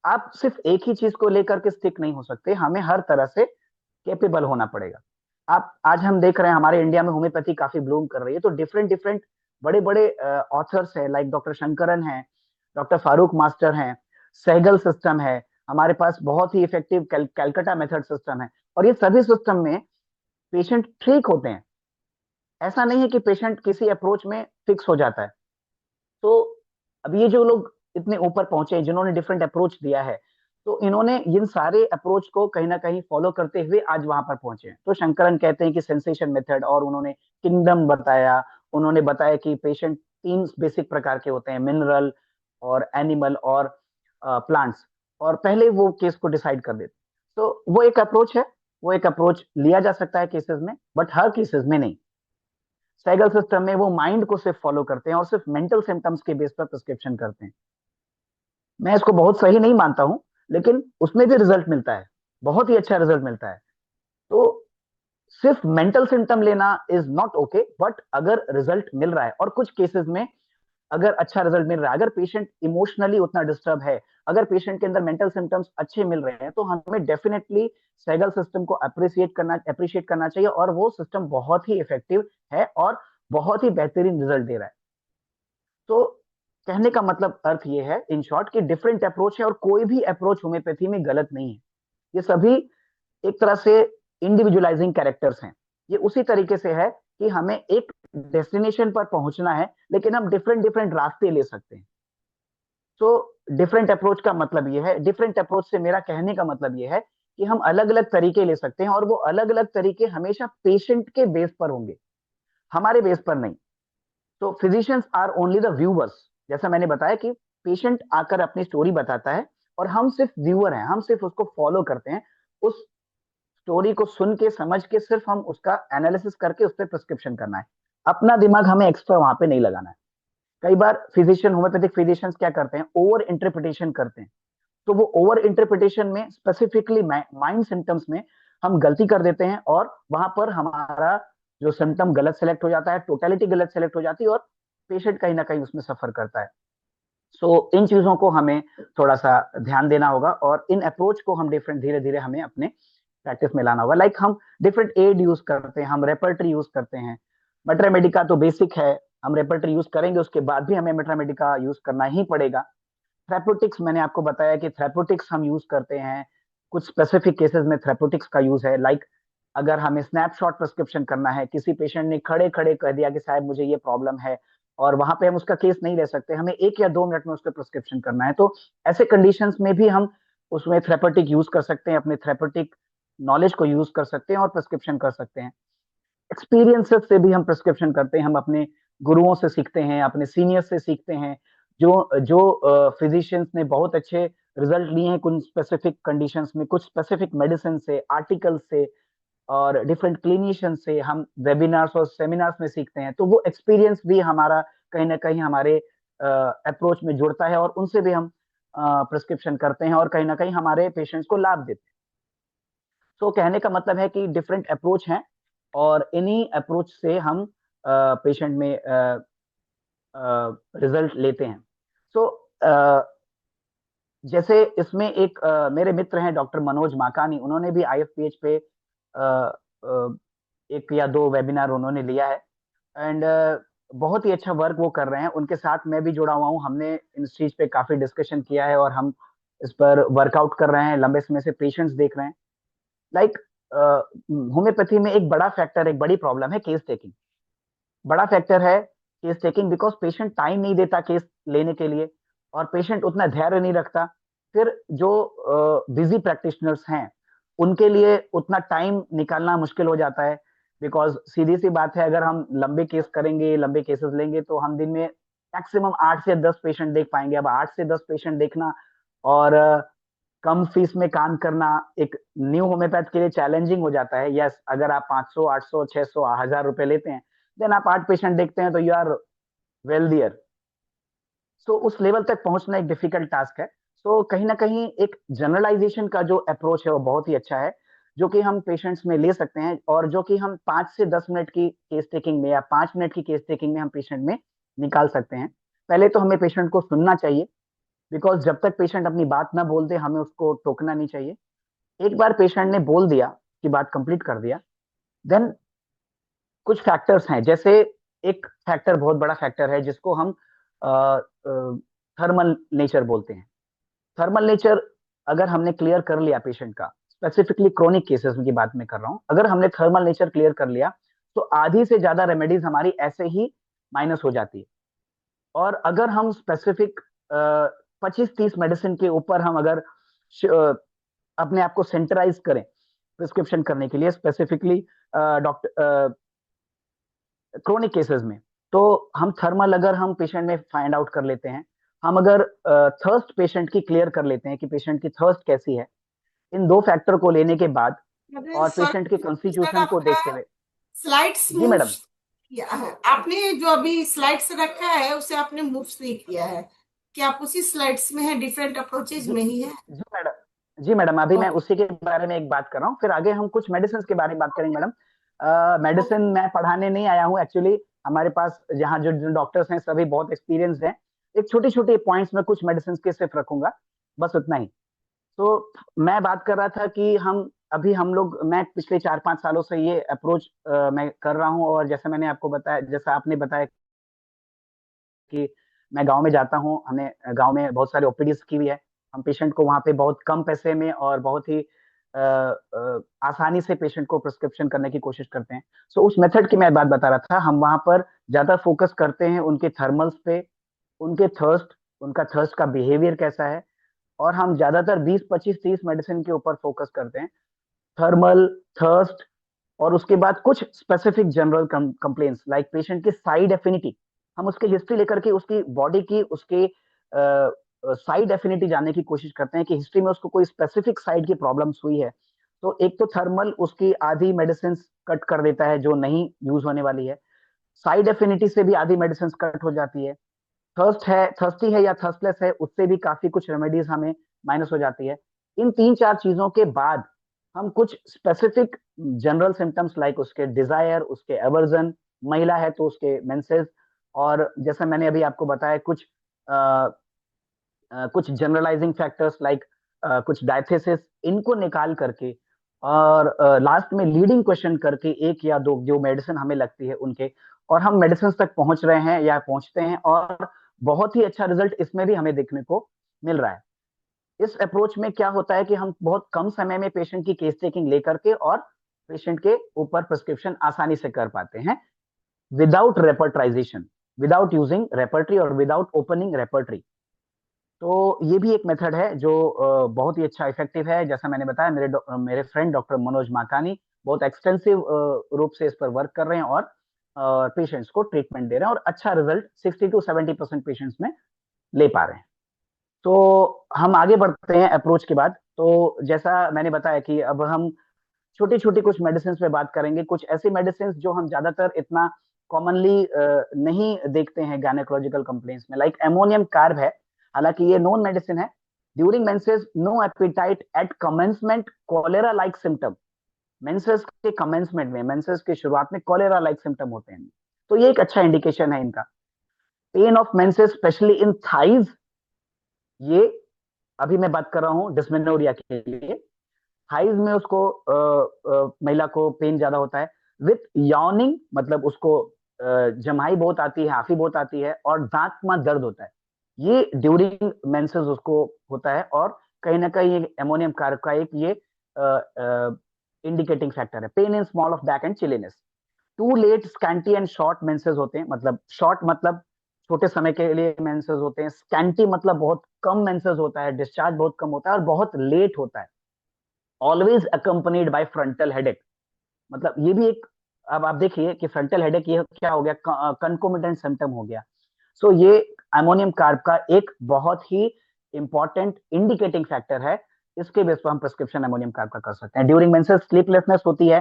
आप सिर्फ एक ही चीज को लेकर के स्टिक नहीं हो सकते, हमें हर तरह से कैपेबल होना पड़ेगा। आप आज हम देख रहे हैं हमारे इंडिया में होम्योपैथी काफी ब्लूम कर रही है, तो डिफरेंट डिफरेंट बड़े बड़े ऑथर्स हैं, लाइक डॉक्टर शंकरन हैं, डॉक्टर फारूक मास्टर हैं, सहगल सिस्टम है, हमारे पास बहुत ही इफेक्टिव कैलकाटा मेथड सिस्टम है। और ये सभी सिस्टम में पेशेंट ठीक होते हैं, ऐसा नहीं है कि पेशेंट किसी अप्रोच में फिक्स हो जाता है। तो अब ये जो लोग इतने ऊपर पहुंचे हैं, जिन्होंने डिफरेंट अप्रोच दिया है, तो इन्होंने इन सारे अप्रोच को कहीं ना कहीं फॉलो करते हुए आज वहां पर पहुंचे हैं। तो शंकरन कहते हैं कि सेंसेशन मेथड, और उन्होंने किंगडम बताया, उन्होंने बताया कि पेशेंट तीन बेसिक प्रकार के होते हैं, मिनरल और एनिमल और प्लांट्स, और पहले वो केस को डिसाइड कर देते। तो वो एक अप्रोच है, वो एक अप्रोच लिया जा सकता है केसेस में, बट हर केसेस में नहीं। साइकिल सिस्टम में वो माइंड को सिर्फ फॉलो करते हैं और सिर्फ मेंटल सिम्टम्स के बेस पर प्रिस्क्रिप्शन करते हैं। मैं इसको बहुत सही नहीं मानता हूं, लेकिन उसमें भी रिजल्ट मिलता है, बहुत ही अच्छा रिजल्ट मिलता है। तो सिर्फ मेंटल सिम्टम लेना इज नॉट ओके, बट अगर रिजल्ट मिल रहा है, और कुछ केसेस में अगर अच्छा रिजल्ट मिल रहा है, अगर पेशेंट इमोशनली उतना डिस्टर्ब है, अगर पेशेंट के अंदर मेंटल सिम्टम्स अच्छे मिल रहे हैं, तो हमें डेफिनेटली सैगल सिस्टम को अप्रिशिएट करना चाहिए, और वो सिस्टम बहुत ही इफेक्टिव है और बहुत ही बेहतरीन रिजल्ट दे रहा है। तो कहने का मतलब अर्थ ये है इन शॉर्ट कि डिफरेंट अप्रोच है, और कोई भी अप्रोच होम्योपैथी में गलत नहीं है। ये सभी एक तरह से इंडिविजुअलाइजिंग कैरेक्टर्स हैं। ये उसी तरीके से है कि हमें एक डेस्टिनेशन पर पहुंचना है, लेकिन हम डिफरेंट डिफरेंट रास्ते ले सकते हैं। तो डिफरेंट अप्रोच का मतलब ये है, डिफरेंट अप्रोच से मेरा कहने का मतलब ये है कि हम अलग अलग तरीके ले सकते हैं, और वो अलग अलग तरीके हमेशा पेशेंट के बेस पर होंगे, हमारे बेस पर नहीं। तो physicians are only the viewers. जैसा मैंने बताया कि पेशेंट आकर अपनी स्टोरी बताता है, और हम सिर्फ व्यूअर हैं, हम सिर्फ उसको फॉलो करते हैं, उस स्टोरी को सुन के समझ के सिर्फ हम उसका एनालिसिस करके उस पर प्रिस्क्रिप्शन करना है। अपना दिमाग हमें एक्स्ट्रा वहां पे नहीं लगाना है। कई बार फिजिशियन, होम्योपैथिक फिजिशियंस क्या करते हैं, ओवर इंटरप्रिटेशन करते हैं। तो वो ओवर इंटरप्रिटेशन में स्पेसिफिकली माइंड सिम्टम्स में हम गलती कर देते हैं, और वहां पर हमारा जो सिम्टम गलत सेलेक्ट हो जाता है, टोटलिटी गलत सेलेक्ट हो जाती है, और पेशेंट कहीं ना कहीं उसमें सफर करता है। सो इन चीजों को हमें थोड़ा सा ध्यान देना होगा, और इन अप्रोच को हम डिफरेंट धीरे धीरे हमें अपने प्रैक्टिस में लाना होगा। लाइक हम डिफरेंट एड यूज करते हैं, हम रेपर्टरी यूज करते हैं। मेट्रामेडिका तो बेसिक है, हम रेपर्टरी यूज करेंगे, उसके बाद भी हमें मेट्रामेडिका यूज करना ही पड़ेगा। थेरेप्यूटिक्स, मैंने आपको बताया कि थेरेप्यूटिक्स हम यूज करते हैं, कुछ स्पेसिफिक केसेस में थेरेप्यूटिक्स का यूज है। लाइक अगर हमें स्नैपशॉट प्रिस्क्रिप्शन करना है, किसी पेशेंट ने खड़े खड़े कह दिया कि साहब मुझे ये प्रॉब्लम है, और वहां पे हम उसका केस नहीं ले सकते, हमें 1 या 2 मिनट में उसका प्रिस्क्रिप्शन करना है, तो ऐसे कंडीशंस में भी हम उसमें थेरेप्यूटिक यूज कर सकते हैं, अपने थेरेप्यूटिक नॉलेज को यूज कर सकते हैं और प्रिस्क्रिप्शन कर सकते हैं। एक्सपीरियंसेस से भी हम प्रिस्क्रिप्शन करते हैं, हम अपने गुरुओं से सीखते हैं, अपने सीनियर्स से सीखते हैं, जो जो फिजिशियंस ने बहुत अच्छे रिजल्ट लिए हैं कुछ स्पेसिफिक कंडीशंस में, कुछ स्पेसिफिक मेडिसिन से, आर्टिकल से, और डिफरेंट क्लिनिशियन से हम वेबिनार्स और सेमिनार्स में सीखते हैं। तो वो एक्सपीरियंस भी हमारा कहीं ना कहीं हमारे अप्रोच में जुड़ता है, और उनसे भी हम प्रिस्क्रिप्शन करते हैं, और कहीं ना कहीं हमारे पेशेंट्स को लाभ देते हैं। तो कहने का मतलब है कि डिफरेंट अप्रोच हैं, और इन्हीं अप्रोच से हम पेशेंट में रिजल्ट लेते हैं। सो जैसे इसमें एक मेरे मित्र हैं डॉक्टर मनोज माकानी, उन्होंने भी आईएफपीएच पे 1 या 2 वेबिनार उन्होंने लिया है, एंड बहुत ही अच्छा वर्क वो कर रहे हैं। उनके साथ मैं भी जुड़ा हुआ हूँ, हमने इस चीज पे काफी डिस्कशन किया है, और हम इस पर वर्कआउट कर रहे हैं, लंबे समय से पेशेंट्स देख रहे हैं। लाइक होम्योपैथी में एक बड़ा फैक्टर, एक बड़ी प्रॉब्लम है केस टेकिंग। बड़ा फैक्टर है case taking, because patient time नहीं देता केस लेने के लिए, और पेशेंट उतना धैर्य नहीं रखता। फिर जो बिजी प्रैक्टिशनर्स हैं उनके लिए उतना टाइम निकालना मुश्किल हो जाता है, बिकॉज सीधी सी बात है, अगर हम लंबे केस करेंगे, लंबे केसेस लेंगे, तो हम दिन में मैक्सिमम 8 से 10 पेशेंट देख पाएंगे। अब 8 से 10 पेशेंट देखना और कम फीस में काम करना एक न्यू होम्योपैथ के लिए चैलेंजिंग हो जाता है। यस, अगर आप 500, 800, 600, 1000 रुपए लेते हैं, देन आप 8 पेशेंट देखते हैं, तो यू आर वेल्दियर। सो उस लेवल तक पहुंचना एक डिफिकल्ट टास्क है। सो कहीं ना कहीं एक जनरलाइजेशन का जो अप्रोच है वो बहुत ही अच्छा है, जो कि हम पेशेंट्स में ले सकते हैं, और जो कि हम 5 से 10 मिनट की केस टेकिंग में या 5 मिनट की केस टेकिंग में हम पेशेंट में निकाल सकते हैं। पहले तो हमें पेशेंट को सुनना चाहिए, बिकॉज जब तक पेशेंट अपनी बात ना बोल दे, हमें उसको टोकना नहीं चाहिए। एक बार पेशेंट ने बोल दिया कि बात कंप्लीट कर दिया, देन कुछ फैक्टर्स हैं, जैसे एक फैक्टर बहुत बड़ा फैक्टर है जिसको हम थर्मल नेचर बोलते हैं। थर्मल नेचर अगर हमने क्लियर कर लिया पेशेंट का, स्पेसिफिकली क्रोनिक केसेस की बात मैं कर रहा हूं, अगर हमने थर्मल नेचर क्लियर कर लिया, तो आधी से ज्यादा रेमेडीज हमारी ऐसे ही माइनस हो जाती है। और अगर हम स्पेसिफिक 25-30 मेडिसिन के ऊपर हम अगर अपने आप को सेंटराइज करें प्रिस्क्रिप्शन करने के लिए, स्पेसिफिकली डॉक्टर क्रोनिक केसेस में, तो हम थर्मल अगर हम पेशेंट में फाइंड आउट कर लेते हैं, हम अगर थर्स्ट पेशेंट की क्लियर कर लेते हैं कि पेशेंट की थर्स्ट कैसी है, इन दो फैक्टर को लेने के बाद और पेशेंट के सर, सर कॉन्स्टिट्यूशन को आपका देखते हुए। स्लाइड्स जी मूव मैडम। किया है आपने, जो अभी स्लाइड्स रखा है उसे आपने मूव नहीं किया है, क्या आप उसी स्लाइड्स में है, डिफरेंट अप्रोचेज जी में ही है? जी मैडम, जी मैडम, अभी मैं ओके। उसी के बारे में एक बात कर रहा हूँ, फिर आगे हम कुछ मेडिसिन के बारे में बात करेंगे मैडम। Medicine okay. मैं पढ़ाने नहीं आया हूँ एक्चुअली। हमारे पास जहाँ जो जो डॉक्टर्स हैं सभी बहुत एक्सपीरियंस्ड हैं। एक छोटी छोटी पॉइंट्स में कुछ मेडिसिन के सिर्फ रखूंगा, बस उतना ही। तो मैं बात कर रहा था कि हम लोग, मैं पिछले 4-5 सालों से ये अप्रोच मैं कर रहा हूँ, और जैसे मैंने आपको बताया, जैसा आपने बताया कि मैं गांव में जाता हूँ, हमें गांव में बहुत सारे ओपीडीज की भी है। हम पेशेंट को वहां पे बहुत कम पैसे में और बहुत ही आसानी से पेशेंट को प्रिस्क्रिप्शन करने की कोशिश करते हैं। सो उस मेथड की मैं बात बता रहा था। हम वहां पर ज्यादा फोकस करते हैं उनके थर्मल्स पे, उनके थर्स्ट, उनका थर्स्ट का बिहेवियर कैसा है, और हम ज्यादातर 20, 25, 30 मेडिसिन के ऊपर फोकस करते हैं। थर्मल, थर्स्ट, और उसके बाद कुछ specific general complaints like patient की साइड एफिनिटी। हम उसकी हिस्ट्री लेकर के उसकी बॉडी की, उसके साइड एफिनिटी जानने की कोशिश करते हैं कि हिस्ट्री में उसको कोई स्पेसिफिक साइड की प्रॉब्लम्स हुई है। तो एक तो थर्मल उसकी आधी मेडिसिन कट कर देता है जो नहीं यूज होने वाली है, साइड एफिनिटी से भी आधी मेडिसिन कट हो जाती है, थर्स्ट है, थर्स्टी है या थर्स्टलेस है, उससे भी काफी कुछ रेमेडीज हमें माइनस हो जाती है। इन 3-4 चीजों के बाद हम कुछ स्पेसिफिक जनरल सिम्टम्स लाइक उसके डिजायर, उसके एवर्जन, महिला है तो उसके मेंसेस, और जैसे मैंने अभी आपको बताया कुछ जनरलाइजिंग फैक्टर्स लाइक कुछ डायथेसिस, इनको निकाल करके, और लास्ट में लीडिंग क्वेश्चन करके एक या दो जो मेडिसिन हमें लगती है उनके, और हम मेडिसिन तक पहुंच रहे हैं या पहुंचते हैं, और बहुत ही अच्छा रिजल्ट इसमें भी हमें देखने को मिल रहा है। इस अप्रोच में क्या होता है कि हम बहुत कम समय में पेशेंट की केस टेकिंग लेकर के और पेशेंट के ऊपर प्रिस्क्रिप्शन आसानी से कर पाते हैं, विदाउट रेपर्ट्राइजेशन, विदाउट यूजिंग रेपर्टरी और विदाउट ओपनिंग रेपर्टरी। तो ये भी एक मेथड है जो बहुत ही अच्छा इफेक्टिव है। जैसा मैंने बताया, मेरे फ्रेंड डॉक्टर मनोज माकानी बहुत एक्सटेंसिव रूप से इस पर वर्क कर रहे हैं, और पेशेंट्स को ट्रीटमेंट दे रहे हैं, और अच्छा रिजल्ट 60 to 70% पेशेंट्स में ले पा रहे हैं। तो हम आगे बढ़ते हैं अप्रोच के बाद। तो जैसा मैंने बताया कि अब हम छोटी छोटी कुछ मेडिसिन पे बात करेंगे, कुछ ऐसी मेडिसिन जो हम ज्यादातर इतना कॉमनली नहीं देखते हैं गायनेकोलॉजिकल कंप्लेंट्स में, लाइक अमोनियम कार्ब है। हालांकि ये नॉन मेडिसिन है। During menses no appetite at commencement, cholera like symptom. Menses के कमेंसमेंट में, मेंसेस के शुरुआत में कॉलेरा लाइक सिम्टम होते हैं, तो ये एक अच्छा इंडिकेशन है इनका। Pain of menses specially in thighs, ये अभी मैं बात कर रहा हूँ डिस्मेनोरिया के लिए। थाइज में उसको महिला को पेन ज्यादा होता है, विथ यॉर्निंग, मतलब उसको जमाई बहुत आती है, हाफी बहुत आती है, और दांत में दर्द होता है। ये ड्यूरिंग मेंसेस उसको होता है, और कहीं ना कहीं ये अमोनियम कारक का एक ये इंडिकेटिंग फैक्टर है। Pain in small of back and chilliness. Too late scanty and short menses होते हैं, मतलब शॉर्ट मतलब छोटे समय के लिए मेंसेस होते हैं। स्कैंटी मतलब बहुत कम मेंसेस होता है, डिस्चार्ज बहुत कम होता है और बहुत लेट होता है। Always accompanied by frontal headache, मतलब ये भी एक, अब आप देखिए कि फ्रंटल हेडेक ये क्या हो गया, कंकोमिटेंट सिम्टम हो गया। सो ये अमोनियम कार्ब का एक बहुत ही इंपॉर्टेंट इंडिकेटिंग फैक्टर है। इसके बेस पर हम प्रिस्क्रिप्शन अमोनियम कार्ब का कर सकते हैं। ड्यूरिंग मेंसेस स्लीपलेसनेस होती है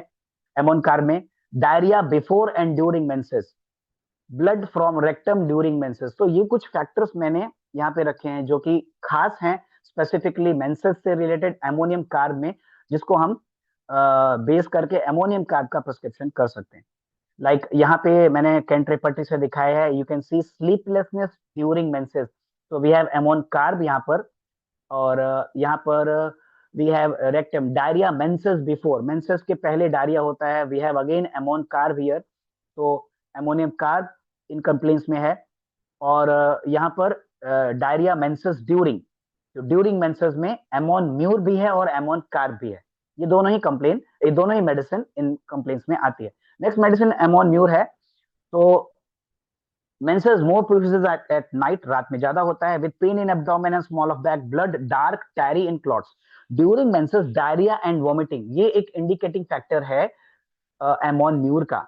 अमोनियम कार्ब में, diarrhoea before and during menses, blood from rectum during menses. तो ये कुछ फैक्टर्स मैंने यहाँ पे रखे हैं जो कि खास हैं स्पेसिफिकली मेंसेस से रिलेटेड अमोनियम कार्ब में, जिसको हम बेस करके अमोनियम कार्ब का प्रिस्क्रिप्शन कर सकते हैं। लाइक यहाँ पे मैंने कैंट रेपर्टी से दिखाया है, you can see sleeplessness during menses, तो वी हैव अमोन कार्ब यहाँ पर। और यहाँ पर we have rectum diarrhoea menses before, menses के पहले डायरिया होता है, we have again ammon carb here. तो अमोनियम कार्ब इन कंप्लेंट्स में है। और यहाँ पर डायरिया मेंसेस ड्यूरिंग, तो ड्यूरिंग मेंसेस में एमोन म्यूर भी है और एमोन कार्ब भी है। ये दोनों ही कंप्लेन, ये दोनों ही मेडिसिन इन कंप्लेंट्स में आती है। नेक्स्ट मेडिसिन एमोन म्यूर है। तो menses more produces at night, रात में ज्यादा होता है, with pain in abdomen and small of back, blood dark tarry in clots during menses, diarrhoea and vomiting, ये एक इंडिकेटिंग फैक्टर है एमोन म्यूर का।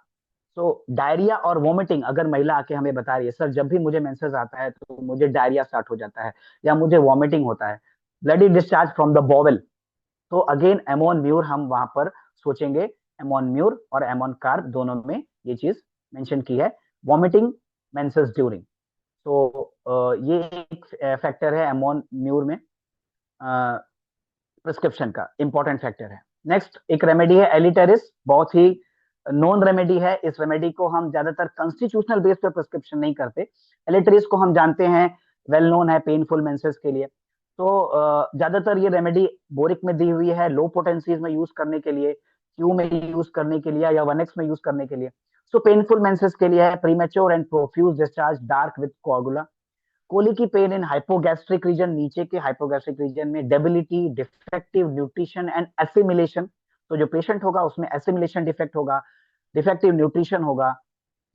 तो डायरिया और वॉमिटिंग, अगर महिला आके हमें बता रही है सर जब भी मुझे मेंसेस आता है तो मुझे डायरिया स्टार्ट हो जाता है या मुझे वॉमिटिंग होता है, bloody discharge from the bowel, तो अगेन एमोन म्यूर हम वहां पर सोचेंगे। एमोन म्यूर और एमोन कार्ब दोनों में ये चीज मेंशन की है, वॉमिटिंग मेंसेस ड्यूरिंग। तो ये एक फैक्टर है एमोन म्यूर में, प्रिस्क्रिप्शन का इंपॉर्टेंट फैक्टर है। नेक्स्ट एक रेमेडी है एलिटेरिस, बहुत ही नॉन रेमेडी है। इस रेमेडी को हम ज्यादातर कॉन्स्टिट्यूशनल बेस पर प्रिस्क्रिप्शन नहीं करते। एलिटेरिस को हम जानते हैं वेल नोन है पेनफुल मेंसेस के लिए। तो ज्यादातर ये रेमेडी बोरिक में दी हुई है, लो पोटेंसीज में यूज करने के लिए, क्यू में यूज करने के लिए या 1x में यूज करने के लिए। सो पेनफुल मेंसेस के लिए है premature and profuse discharge dark with coagula, colicky pain in hypogastric region, नीचे के हाइपोगैस्ट्रिक रीजन में, debility, defective nutrition and assimilation, तो जो पेशेंट होगा उसमें एसिमिलेशन डिफेक्ट होगा, डिफेक्टिव न्यूट्रिशन होगा,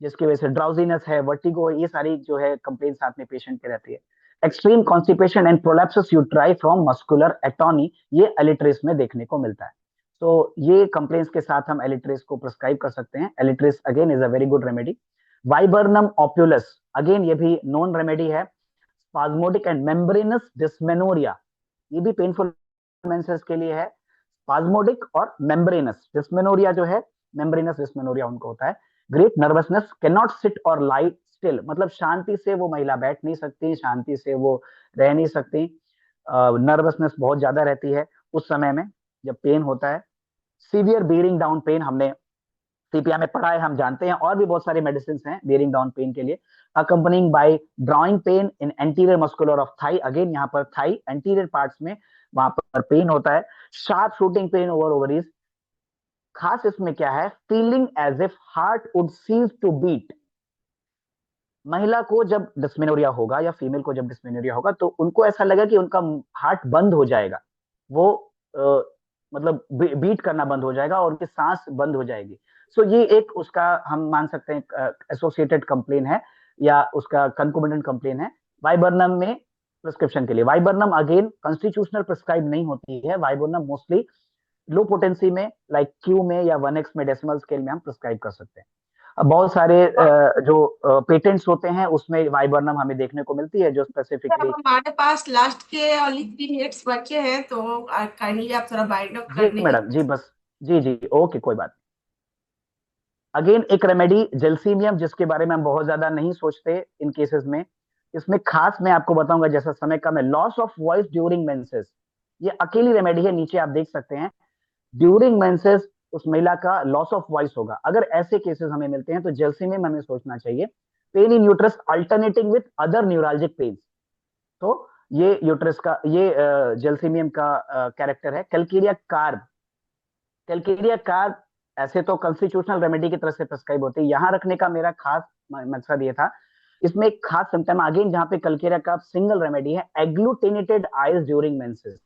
जिसकी वजह से ड्राउजीनेस है, वर्टिगो, ये सारी जो है कंप्लेन साथ में पेशेंट के रहती है। Extreme constipation and prolapsus uteri from muscular atony, ये एलिट्रेस में देखने को मिलता है। तो ये कंप्लेंट्स के साथ हम एलिट्रेस को प्रिस्क्राइब कर सकते हैं। Aletris again is a very good remedy. Viburnum opulus, again ये भी नॉन रेमेडी है, स्पाज्मोडिक एंड मेम्ब्रेनस डिस्मेनोरिया, ये भी पेनफुल मेंसेस के लिए है। स्पाज्मोडिक और मेम्ब्रेनस डिस्मेनोरिया जो है, मेम्ब्रेनस डिस्मेनोरिया उनको होता है। Great nervousness, can not sit और लाई स्टिल, मतलब शांति से वो महिला बैठ नहीं सकती, शांति से वो रह नहीं सकती, नर्वसनेस बहुत ज्यादा रहती है उस समय में जब पेन होता है। सीवियर बीयरिंग डाउन पेन, हमने सीपीआई में पढ़ा है, हम जानते हैं। और भी बहुत सारे मेडिसिन हैं बियरिंग डाउन पेन के लिए। Accompanying bye drawing pain in anterior muscular of thigh, again यहाँ पर थाई एंटीरियर पार्ट्स में वहां पर पेन होता है। Sharp shooting pain over ovaries, खास इसमें क्या है, feeling as if heart would cease to beat, महिला को जब डिस्मेनोरिया होगा या फीमेल को जब डिस्मेनोरिया होगा तो उनको ऐसा लगा कि उनका हार्ट बंद हो जाएगा, वो मतलब बीट करना बंद हो जाएगा और उनकी सांस बंद हो जाएगी। सो ये एक उसका हम मान सकते हैं एसोसिएटेड कंप्लेन है या उसका कंकोमिटेंट कंप्लेन है वाइबर्नम में प्रिस्क्रिप्शन के लिए। वाइबर्नम अगेन कॉन्स्टिट्यूशनल प्रिस्क्राइब नहीं होती है, वाइबर्नम मोस्टली लो पोटेंसी में लाइक क्यू में या 1x में डेसिमल स्केल में हम प्रिस्क्राइब कर सकते हैं। अब बहुत सारे जो पेटेंट्स होते हैं उसमें वाइबर्नम हमें देखने को मिलती है जो अब स्पेसिफिकली। हमारे पास लास्ट के ओनली 3 मिनट्स बचे हैं, तो काइंडली आप थोड़ा बाइंड अप जी करने की। मैडम जी, बस जी जी ओके कोई बात। अगेन एक रेमेडी जेल्सीमियम, जिसके बारे में हम बहुत ज्यादा नहीं सोचते इन केसेस में। इसमें खास मैं आपको बताऊंगा, जैसा समय कम है, loss of voice during menses, ये अकेली रेमेडी है, नीचे आप देख सकते हैं। ड्यूरिंग मेंसेस उस महिला का लॉस ऑफ वॉइस होगा, अगर ऐसे केसेस हमें मिलते हैं तो जेल्सीमियम हमें सोचना चाहिए। Pain in uterus alternating with other neuralgic pain, तो ये यूट्रस का ये जेल्सीमियम का कैरेक्टर है। कैलकेरिया कार्ब, कैलकेरिया कार्ब ऐसे तो कॉन्स्टिट्यूशनल रेमेडी की तरफ से प्रिस्क्राइब होती है, यहाँ रखने का मेरा खास मकसद ये था। इसमें एक खास सिम्टम अगेन जहाँ पे कैलकेरिया कार्ब सिंगल रेमेडी है, एग्लूटिनेटेड आईज ड्यूरिंग मेंसेस।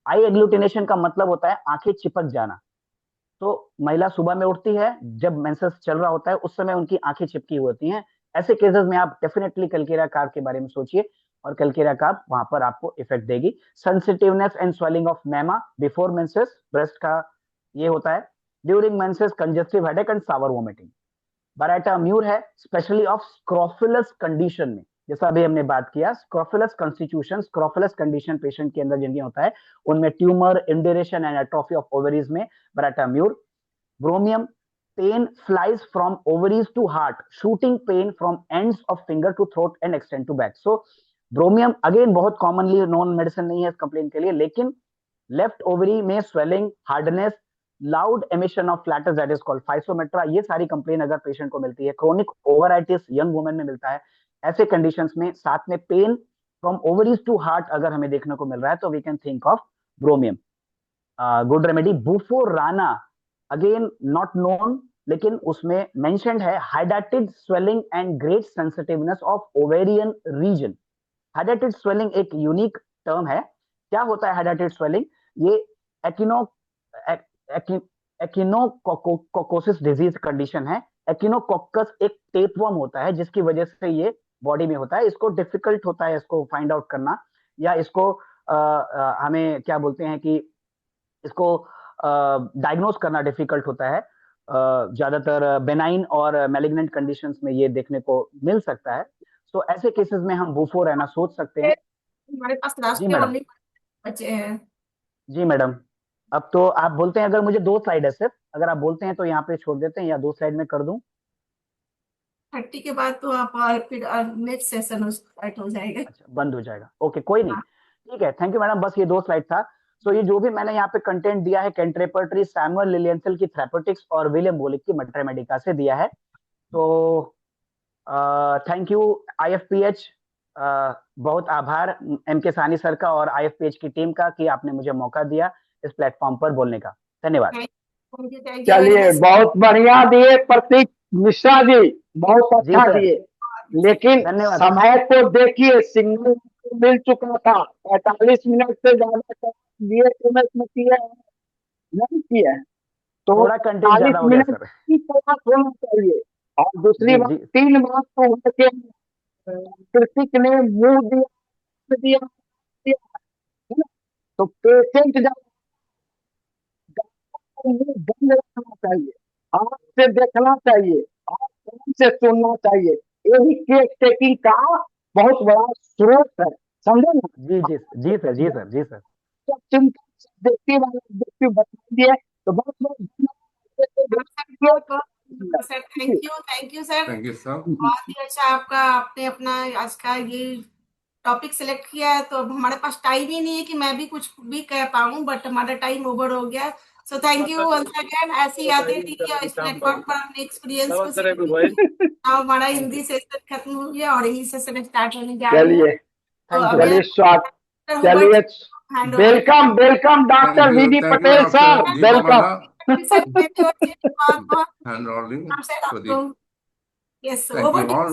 आई एग्लूटिनेशन का मतलब होता है आंखें चिपक जाना। तो महिला सुबह में उठती है, जब मेंसेस चल रहा होता है उस समय उनकी आंखें चिपकी होती हैं, ऐसे केसेस में आप डेफिनेटली कलकेरिया कार्प के बारे में सोचिए और कलकेरिया कार्प वहां पर आपको इफेक्ट देगी। Sensitiveness and swelling of mamma before menses, breast का ये होता है। During menses congestive headache and sour vomiting. Baryta mur है स्पेशली ऑफ स्क्रोफिलस कंडीशन में, जैसा अभी हमने बात किया, scrofulous constitution, scrofulous condition patient के अंदर जिनके होता है उनमें tumour, induration and atrophy of ovaries में baryta mur. Bromium, pain flies from ovaries to heart, shooting pain from ends of finger to throat and extend to back. So bromium again बहुत commonly known medicine नहीं है इस complaint के लिए, लेकिन left ovary में swelling, hardness, loud emission of flatus that is called physometra, ये सारी कंप्लेन अगर पेशेंट को मिलती है। क्रोनिक ओवराइटिस यंग वुमेन में मिलता है। ऐसे कंडीशंस में साथ में pain from ovaries to heart अगर हमें देखने को मिल रहा है तो we can think of bromium. Good remedy bufo rana, again not known, लेकिन उसमें मेंशन्ड है hydatid swelling and great sensitiveness of ovarian region. Hydatid swelling एक यूनिक टर्म है। क्या होता है हाइडाटेड स्वेलिंग? ये एक्टिनोकोकोसिस डिजीज कंडीशन है। एक्टिनोकोकस एक टेपवर्म होता है जिसकी वजह से ये बॉडी में होता है। इसको डिफिकल्ट होता है इसको फाइंड आउट करना, या इसको हमें क्या बोलते हैं कि इसको डायग्नोज करना डिफिकल्ट होता है। ज्यादातर बेनाइन और मैलिग्नेंट कंडीशंस में ये देखने को मिल सकता है। तो ऐसे केसेस में हम बुफोराना सोच सकते हैं। हमारे पास लास्ट जी के मैडम। ओनली बचे हैं। जी मैडम, अब तो आप बोलते हैं अगर मुझे 2 स्लाइड है सिर्फ, अगर आप बोलते हैं तो यहाँ पे छोड़ देते हैं या 2 स्लाइड में कर दूं? 30 के बाद तो आप और फिर नेक्स्ट सेशन स्टार्ट हो जाएगा। अच्छा, बंद हो जाएगा, ओके कोई नहीं, हाँ। ठीक है, थैंक यू मैडम, बस ये 2 स्लाइड था। सो ये जो भी मैंने यहाँ पे कंटेंट दिया है कैंट्रेपर्ट्री, सैमुअल लिलियंसल की थेरापेटिक्स और विलियम बोलिक की मटर मेडिका से दिया है। तो थैंक यू IFPH, बहुत आभार एम के सानी सर का और IFPH की टीम का कि आपने मुझे मौका दिया इस प्लेटफॉर्म पर बोलने का। धन्यवाद। थैंक यू चलिए, बहुत बढ़िया दिए प्रतीक मिश्रा जी, बहुत जी अच्छा सर, दिए, लेकिन धन्यवाद। समय को देखिए, सिग्नल मिल चुका था। 45 मिनट से ज्यादा दिए में किया है, नहीं किया है, तो थोड़ा कंटेंट 40 ज्यादा हो गया मिनट सर। की थोड़ा होना चाहिए। और दूसरी जी बात, जी 3 बात तो है कि कृतिक ने मुंह दिया दिया, दिया, है ना? तो पेशेंट जब मुंह बंद रखना चाहिए, आंख से देखना चाहिए और कान से सुनना चाहिए। यही केस टेकिंग का बहुत बड़ा स्रोत है, समझे ना? जी जी जी सर, जी सर, जी सर। तो चिंता ऑब्जेक्टिव और ऑब्जेक्टिव बता दिए, तो बहुत बहुत sir. Thank you sir. Thank you sir. बहुत ही अच्छा आपका, आपने अपना आज का ये टॉपिक सिलेक्ट किया है। तो हमारे पास टाइम ही नहीं है कि मैं भी कुछ भी कह पाऊँ, बट हमारा टाइम ओवर हो गया। So thank you once again. ऐसी आते रहिए और इस प्लेटफॉर्म पर अपने एक्सपीरियंस को शेयर कीजिए। अब हमारा हिंदी सेशन खत्म हो गया और यही सेशन स्टार्ट होने जा रही है। चलिए, तो थैंक यू अगर चलिए स्वागत, चलिए चलिए welcome welcome doctor VD thank you Patel sir, doctor ji welcome. हमारा hand rolling yes thank over you all.